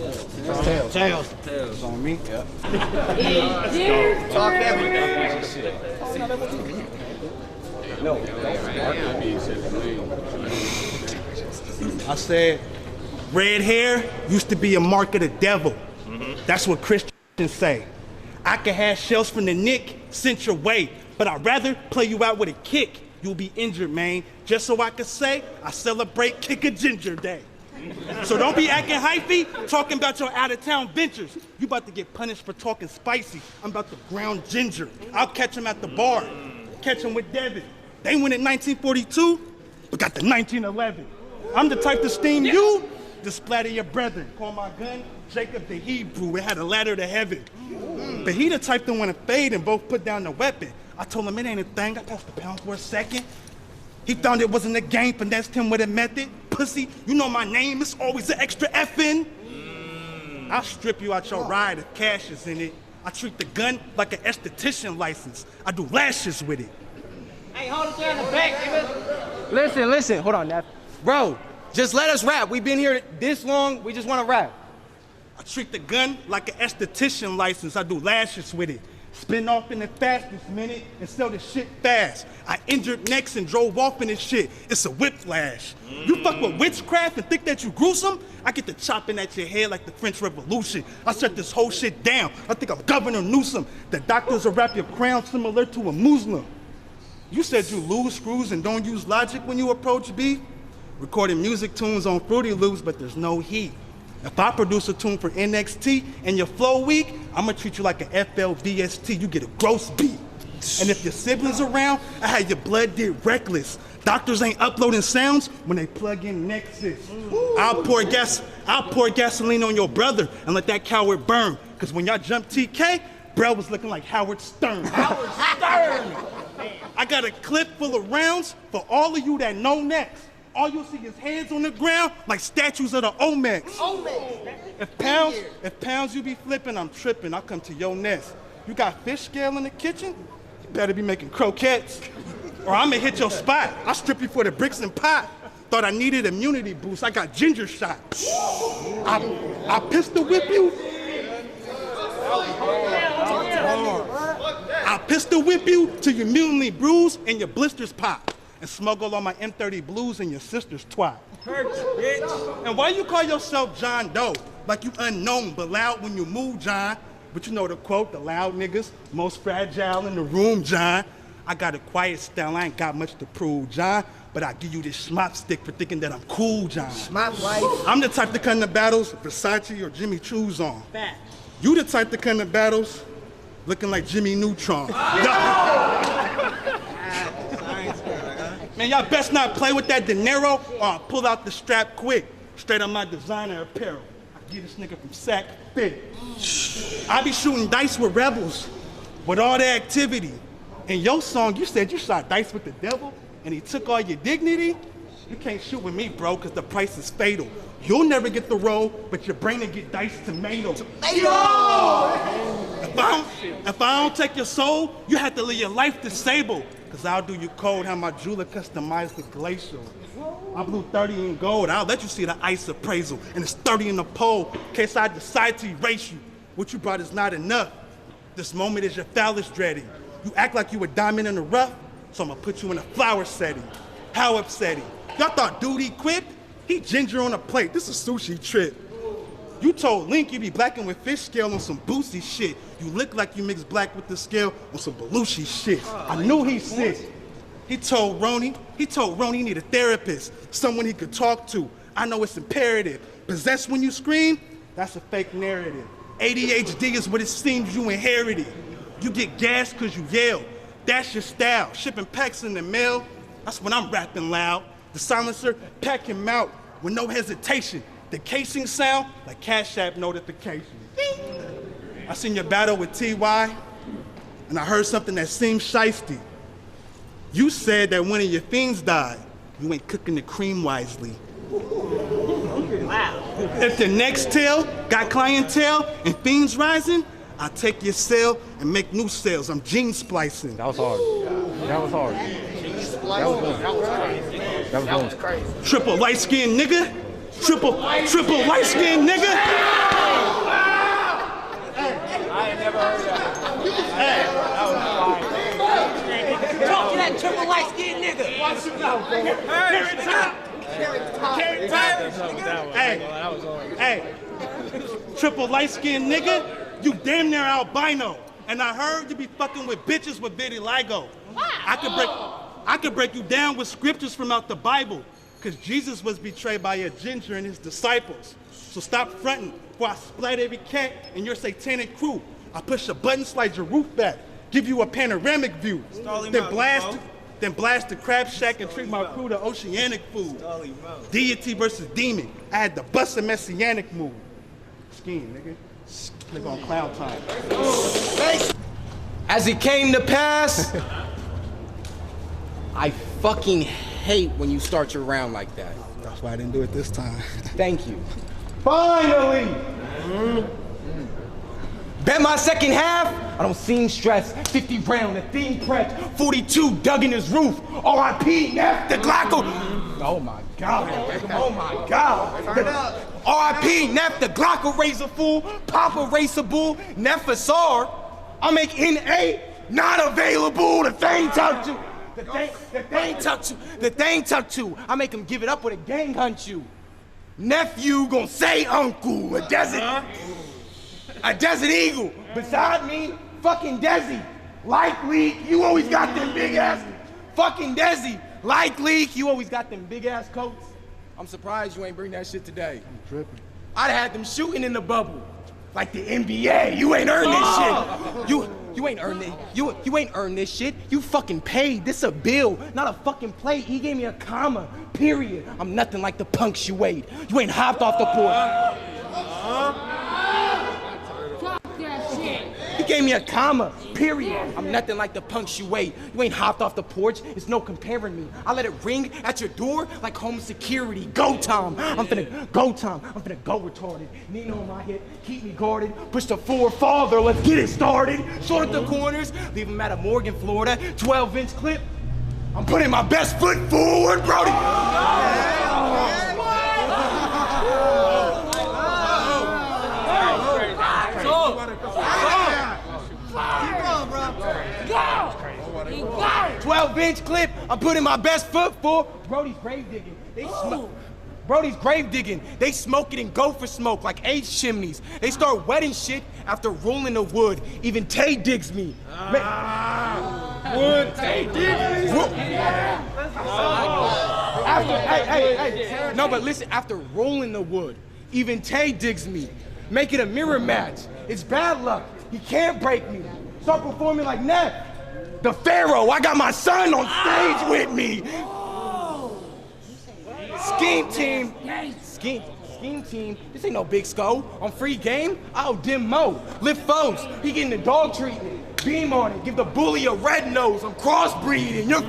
Speaker 17: Tails. Tails. It's on me. Yeah.
Speaker 15: Talk everything.
Speaker 17: No. I said, red hair used to be a mark of the devil. That's what Christians say. I can have shells from the Nick sent your way, but I'd rather play you out with a kick. You'll be injured, man. Just so I can say, I celebrate Kick a Ginger Day. So don't be acting hyphy, talking about your out-of-town ventures. You about to get punished for talking spicy. I'm about to ground ginger. I'll catch him at the bar. Catch him with Devin. They win in 1942, but got the 1911. I'm the type to steam you, to splatter your brethren. Call my gun Jacob the Hebrew. It had a ladder to heaven. But he the type to want to fade and both put down the weapon. I told him it ain't a thing. I passed the pound for a second. He found it wasn't a game, finessed him with a method. Pussy, you know my name, it's always an extra F in. I'll strip you out your ride if cash is in it. I treat the gun like an esthetician license. I do lashes with it.
Speaker 16: Hey, hold it down in the back, nigga. Listen, hold on, Nap. Bro, just let us rap. We've been here this long, we just want to rap.
Speaker 17: I treat the gun like an esthetician license. I do lashes with it. Spin off in the fastest minute and sell the shit fast. I injured necks and drove off in this shit. It's a whiplash. You fuck with witchcraft and think that you gruesome? I get to chopping at your head like the French Revolution. I shut this whole shit down. I think I'm Governor Newsom. The doctors will wrap your crown similar to a Muslim. You said you lose screws and don't use logic when you approach beef. Recording music tunes on Fruity Loops, but there's no heat. If I produce a tune for NXT and your flow weak, I'ma treat you like an FLVST. You get a gross beat. And if your siblings around, I had your blood did reckless. Doctors ain't uploading sounds when they plug in Nexus. I'll pour gasoline on your brother and let that coward burn. Cause when y'all jump TK, bro was looking like Howard Stern. Howard Stern! I got a clip full of rounds for all of you that know next. All you'll see is hands on the ground like statues of the Olmecs. If pounds you be flipping, I'm tripping. I'll come to your nest. You got fish scale in the kitchen? You better be making croquettes. Or I'ma hit your spot. I'll strip you for the bricks and pot. Thought I needed immunity boost. I got ginger shot. I pistol whip you. I pistol whip you till you mutinely bruise and your blisters pop. And smuggle all my M30 blues in your sister's twat. And why you call yourself John Doe? like you unknown, but loud when you move, John. But you know the quote, the loud niggas, most fragile in the room, John. I got a quiet style, I ain't got much to prove, John. But I give you this schmop stick for thinking that I'm cool, John.
Speaker 10: Schmop life.
Speaker 17: I'm the type to come to battles with Versace or Jimmy Choo's on.
Speaker 10: Fat.
Speaker 17: You the type to come to battles looking like Jimmy Neutron. Man, y'all best not play with that dinero or I'll pull out the strap quick. Straight on my designer apparel. I get this nigga from Sac Fit. I be shooting dice with rebels with all the activity. In your song, you said you shot dice with the devil and he took all your dignity. You can't shoot with me, bro, because the price is fatal. You'll never get the role, but your brain will get diced tomato. If I don't take your soul, you have to live your life disabled. Because I'll do you cold, have my jeweler customize the glacial. I blew 30 in gold, I'll let you see the ice appraisal. And it's 30 in the pole, in case I decide to erase you. What you brought is not enough. This moment is your phallus dreading. You act like you a diamond in the rough, so I'm gonna put you in a flower setting. How upsetting. Y'all thought dude equipped? He ginger on a plate, this is a sushi trip. You told Link you be blacking with fish scale on some Boosie shit. You look like you mix black with the scale on some Belushi shit. I knew he's sick. He told Ronnie he need a therapist, someone he could talk to. I know it's imperative. Possessed when you scream, that's a fake narrative. ADHD is what it seems you inherited. You get gas cause you yell. That's your style. Shipping packs in the mail, that's when I'm rapping loud. The silencer, pack him out with no hesitation. The casing sound like Cash App notification. I seen your battle with T.Y. and I heard something that seemed shiesty. You said that one of your fiends died. You ain't cooking the cream wisely. Wow. If the next tale got clientele and fiends rising, I'll take your sale and make new sales. I'm gene splicing.
Speaker 18: That was hard. That was hard. That was crazy.
Speaker 17: Triple light-skinned nigga. Triple light-skinned nigga.
Speaker 10: I ain't never heard that. Talk to that triple light-skinned nigga. Watch him out,
Speaker 17: Hey, triple light-skinned nigga, you damn near albino. And I heard you be fucking with bitches with vitiligo. I could break you down with scriptures from out the Bible, because Jesus was betrayed by a ginger and his disciples. So stop fronting before I splat every cat in your satanic crew. I push a button, slide your roof back, give you a panoramic view. Then blast the crab shack and treat my crew to oceanic food. Deity versus demon. I had to bust a messianic move. Scheme, nigga. Nigga on clown time.
Speaker 16: As it came to pass, I fucking hate when you start your round like that.
Speaker 17: That's why I didn't do it this time.
Speaker 16: Thank you. Finally! Bet my second half, I don't seem stressed. 50 round, the theme prep, 42 dug in his roof. R.I.P. Neff, the Glocko. Oh my God, oh my God. R.I.P. Neff, the Glocko razor fool, Papa racer bull, Neff Asar. I make N.A. not available, the thing tucked you. The thing tucked you. I make him give it up when a gang hunt you. Nephew gon' say uncle, a desert eagle. Beside me, fucking Desi. Like Leak, you always got them big ass. Fucking Desi. Like Leak, you always got them big ass coats. I'm surprised you ain't bring that shit today. I'm tripping. I'd had them shooting in the bubble. Like the NBA, you ain't earned this shit. You ain't earned it. You ain't earned this shit. You fucking paid. This a bill, not a fucking play. He gave me a comma, period. I'm nothing like the punks you ate. You ain't hopped off the porch. He gave me a comma, period. I'm nothing like the punks you ate. You ain't hopped off the porch. It's no comparing me. I let it ring at your door like home security. Go time. I'm finna go time. I'm finna go retarded. Nino on my hip, keep me guarded. Push the forward farther, let's get it started. Short the corners, leave him at a Morgan, Florida. 12-inch clip. I'm putting my best foot forward, Brody.
Speaker 10: Keep going, bro. Go!
Speaker 16: 12-inch clip. I'm putting my best foot forward. Brody's grave digging. Brody's grave digging. They smoke it and go for smoke like age chimneys. They start wetting shit after rolling the wood. Even Tay digs me. Wood. Tay digs me. Hey. No, but listen, after rolling the wood, even Tay digs me. Make it a mirror match. It's bad luck. He can't break me. Start performing like Neff. The Pharaoh, I got my son on stage with me. Scheme team. Scheme team. This ain't no big skull. On free game, I'll dim Mo. Lift foes. He getting the dog treatment. Beam on it. Give the bully a red nose. I'm crossbreeding. Your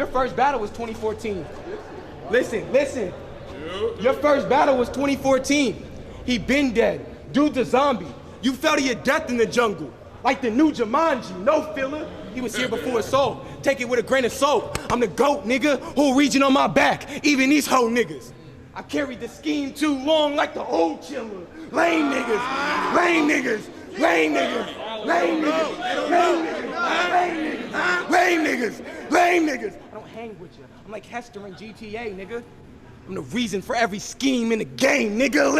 Speaker 16: first battle was 2014. Listen. Your first battle was 2014. He been dead. Dude's a zombie. You fell to your death in the jungle. Like the new Jumanji, no filler. He was here before his soul. Take it with a grain of salt. I'm the GOAT, nigga. Whole region on my back. Even these hoe niggas. I carried the scheme too long like the old Chilla. Lame niggas. Lame niggas. Lame niggas. Lame niggas. Lame niggas. Lame niggas. Lame niggas. Lame niggas. I don't hang with you. I'm like Hester in GTA, nigga. I'm the reason for every scheme in the game, nigga.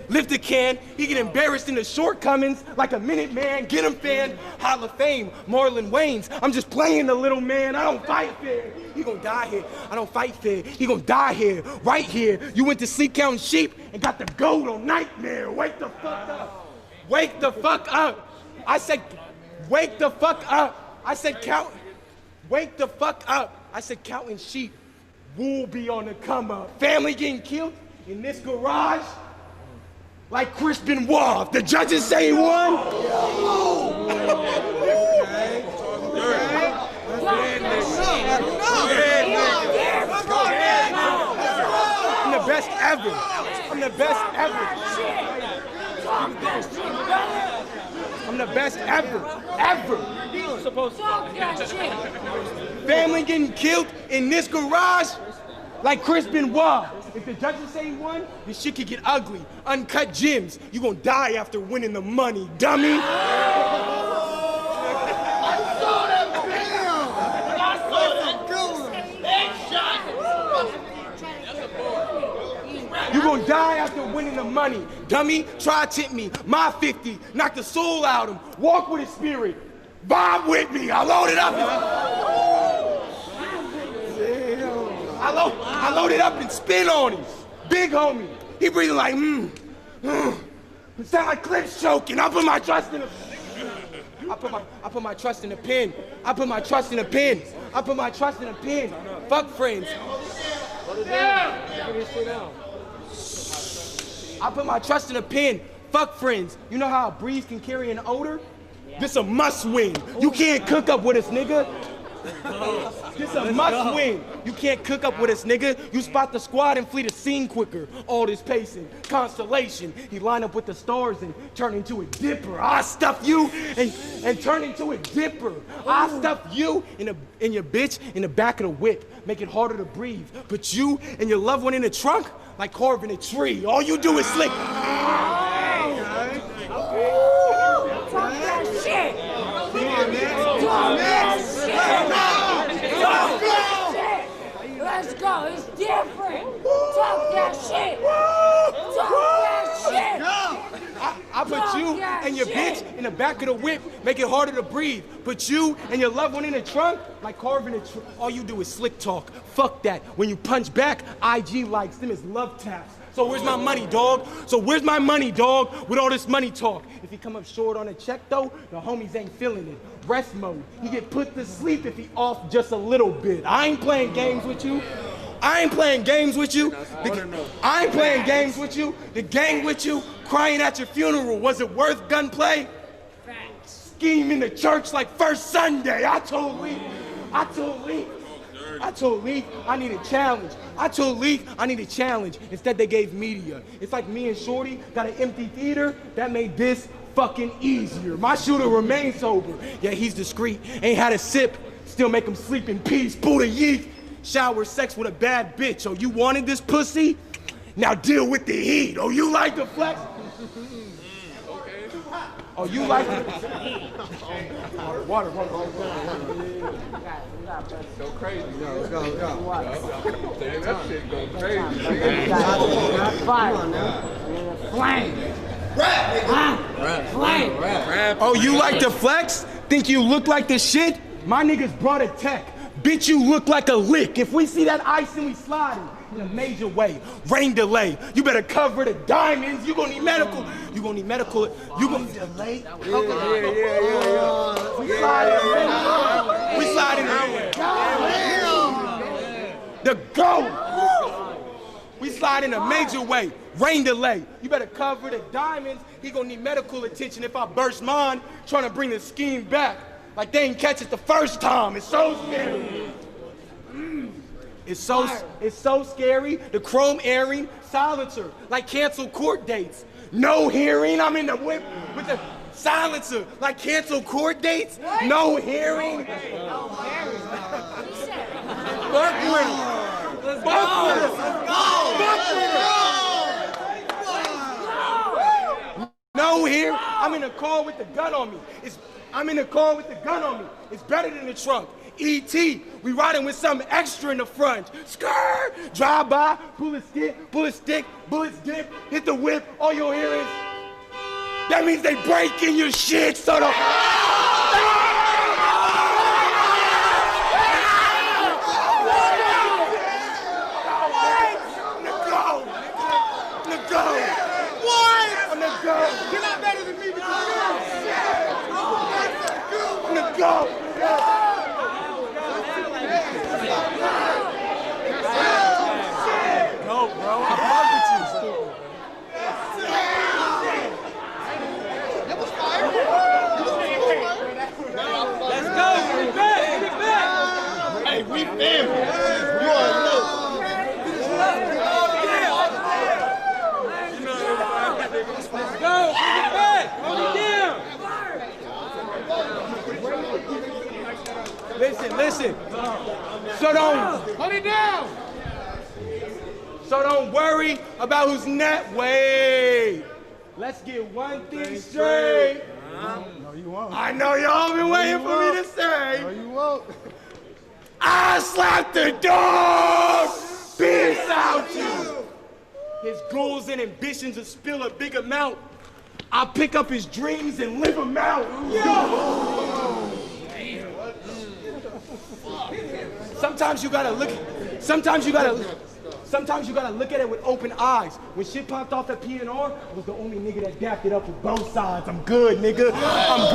Speaker 16: Lift the can, he get embarrassed in the shortcomings like a minute man, get him fan, Hall of Fame, Marlon Wayans. I'm just playing the little man, I don't fight fair. He gon' die here, I don't fight fair. He gon' die here, right here. You went to sleep counting sheep and got the gold on Nightmare. Wake the fuck up. Wake the fuck up. I said, wake the fuck up. I said count, wake the fuck up. I said counting sheep, wool be on the come up. Family getting killed in this garage. Like Chris Benoit, the judges say he won. I'm the best ever. I'm the best ever. I'm the best ever. Ever. Supposed to. Family getting killed in this garage like Chris Benoit. If the judges say he won, this shit could get ugly. Uncut gems. You gonna die after winning the money, dummy. You gonna die after winning the money, dummy. Try to tip me. My 50. Knock the soul out of him. Walk with his spirit. Vibe with me. I load it up. I loaded up and spin on him. Big homie. He breathing like, It sound like Clips choking. I put my trust in a I put my trust in a pen. I put my trust in a pen. I put my trust in a pen. Fuck friends. I put my trust in a pen. Fuck friends. You know how a breeze can carry an odor? This a must win. You can't cook up with us, nigga. This a must win. You can't cook up with us, nigga. You spot the squad and flee the scene quicker. All this pacing, constellation. He line up with the stars and turn into a dipper. I stuff you and turn into a dipper. I stuff you in your bitch in the back of the whip. Make it harder to breathe. Put you and your loved one in the trunk like carving a tree. All you do is slick.
Speaker 9: Talk that shit. Talk that shit. Talk that shit. Let's go. It's different. Talk that shit. Talk that shit.
Speaker 16: I put you and your bitch in the back of the whip, make it harder to breathe. Put you and your loved one in the trunk, like carving a tree. All you do is slick talk. Fuck that. When you punch back, IG likes them as love taps. So where's my money, dog? With all this money talk. If he come up short on a check, though, the homies ain't feeling it. Rest mode. He get put to sleep if he off just a little bit. I ain't playing games with you. I ain't playing games with you. The gang with you, crying at your funeral. Was it worth gunplay? Scheme in the church like first Sunday. I told Lee I need a challenge. Instead, they gave media. It's like me and Shorty got an empty theater that made this fucking easier. My shooter remains sober. Yeah, he's discreet. Ain't had a sip. Still make him sleep in peace. Buddha yeet. Shower sex with a bad bitch. Oh, you wanted this pussy? Now deal with the heat. Oh, you like the flex? Oh, you like the... Water.
Speaker 19: Go crazy. Yo, let's go. Damn, that shit go crazy.
Speaker 9: Flame.
Speaker 16: Rap. Oh, you like to flex? Think you look like the shit? My niggas brought a tech. Bitch, you look like a lick. If we see that ice and we sliding in a major way, rain delay. You better cover the diamonds. You gonna need medical. You gonna need medical. You gonna need delay. Yeah. We sliding. The GOAT. We slide in a major way. Rain delay. You better cover the diamonds. He gonna need medical attention if I burst mine, trying to bring the scheme back. Like they ain't catch it the first time. It's so scary. It's so scary. The chrome airing, silencer, like canceled court dates. No hearing. I'm in the whip with the silencer, like canceled court dates. What? No hearing. Fuck with him. Let's go. No here. I'm in a car with the gun on me. It's better than the trunk. E.T. We riding with something extra in the front. Skirt. Drive by. Pull a stick. Bullets dip. Hit the whip. All you'll hear is. That means they breaking your shit. So the.
Speaker 5: You're not better than me, but you're
Speaker 16: Go! Go, bro. I fuck with you.
Speaker 5: Let's go. Get back.
Speaker 8: Hey, we family. You are look.
Speaker 5: Let's go. Get back. Hold it down.
Speaker 16: Listen. So don't
Speaker 5: hold it down.
Speaker 16: So don't worry about who's net. Wait. Let's get one thing straight.
Speaker 19: No, you won't.
Speaker 16: I know y'all been waiting for me to say.
Speaker 19: No, you won't.
Speaker 16: I slapped the dog. Peace out you. His goals and ambitions will spill a big amount. I'll pick up his dreams and live them out. Sometimes you gotta look at it with open eyes. When shit popped off at PNR, I was the only nigga that dapped it up with both sides. I'm good, nigga. I'm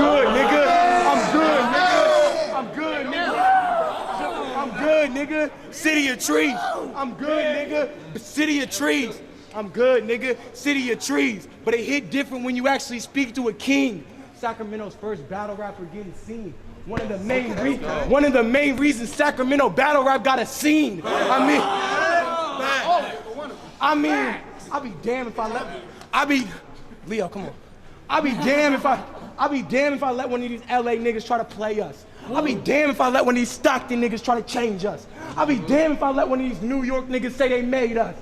Speaker 16: good, nigga. City of trees. I'm good, nigga. City of trees. I'm good, nigga. City of trees. But it hit different when you actually speak to a king. Sacramento's first battle rapper getting seen. One of the main reasons Sacramento battle rap got a scene. I'll be damned if I let. Leo, come on. I'll be damned if I let one of these LA niggas try to play us. I'll be damned if I let one of these Stockton niggas try to change us. I'll be damned if I let one of these New York niggas say they made us.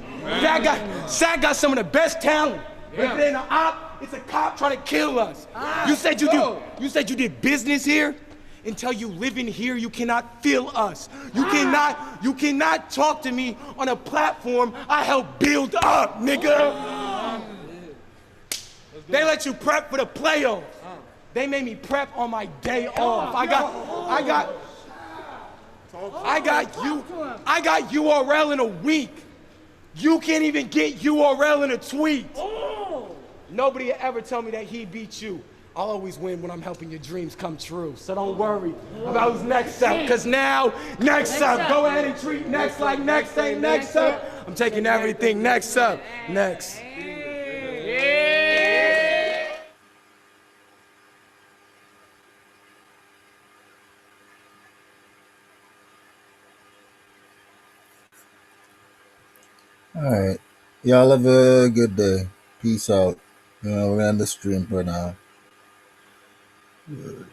Speaker 16: Sac got some of the best talent. But if it ain't an op, it's a cop trying to kill us. You said you did business here? Until you live in here, you cannot feel us. You cannot talk to me on a platform I helped build up, nigga. They let you prep for the playoffs. They made me prep on my day off. I got URL in a week. You can't even get URL in a tweet. Nobody will ever tell me that he beat you. I'll always win when I'm helping your dreams come true. So don't worry about who's next up, cause now, next up, go ahead and treat next like next ain't next up. I'm taking everything next up, next.
Speaker 1: All right. Y'all have a good day. Peace out. We're on the stream for now. Good.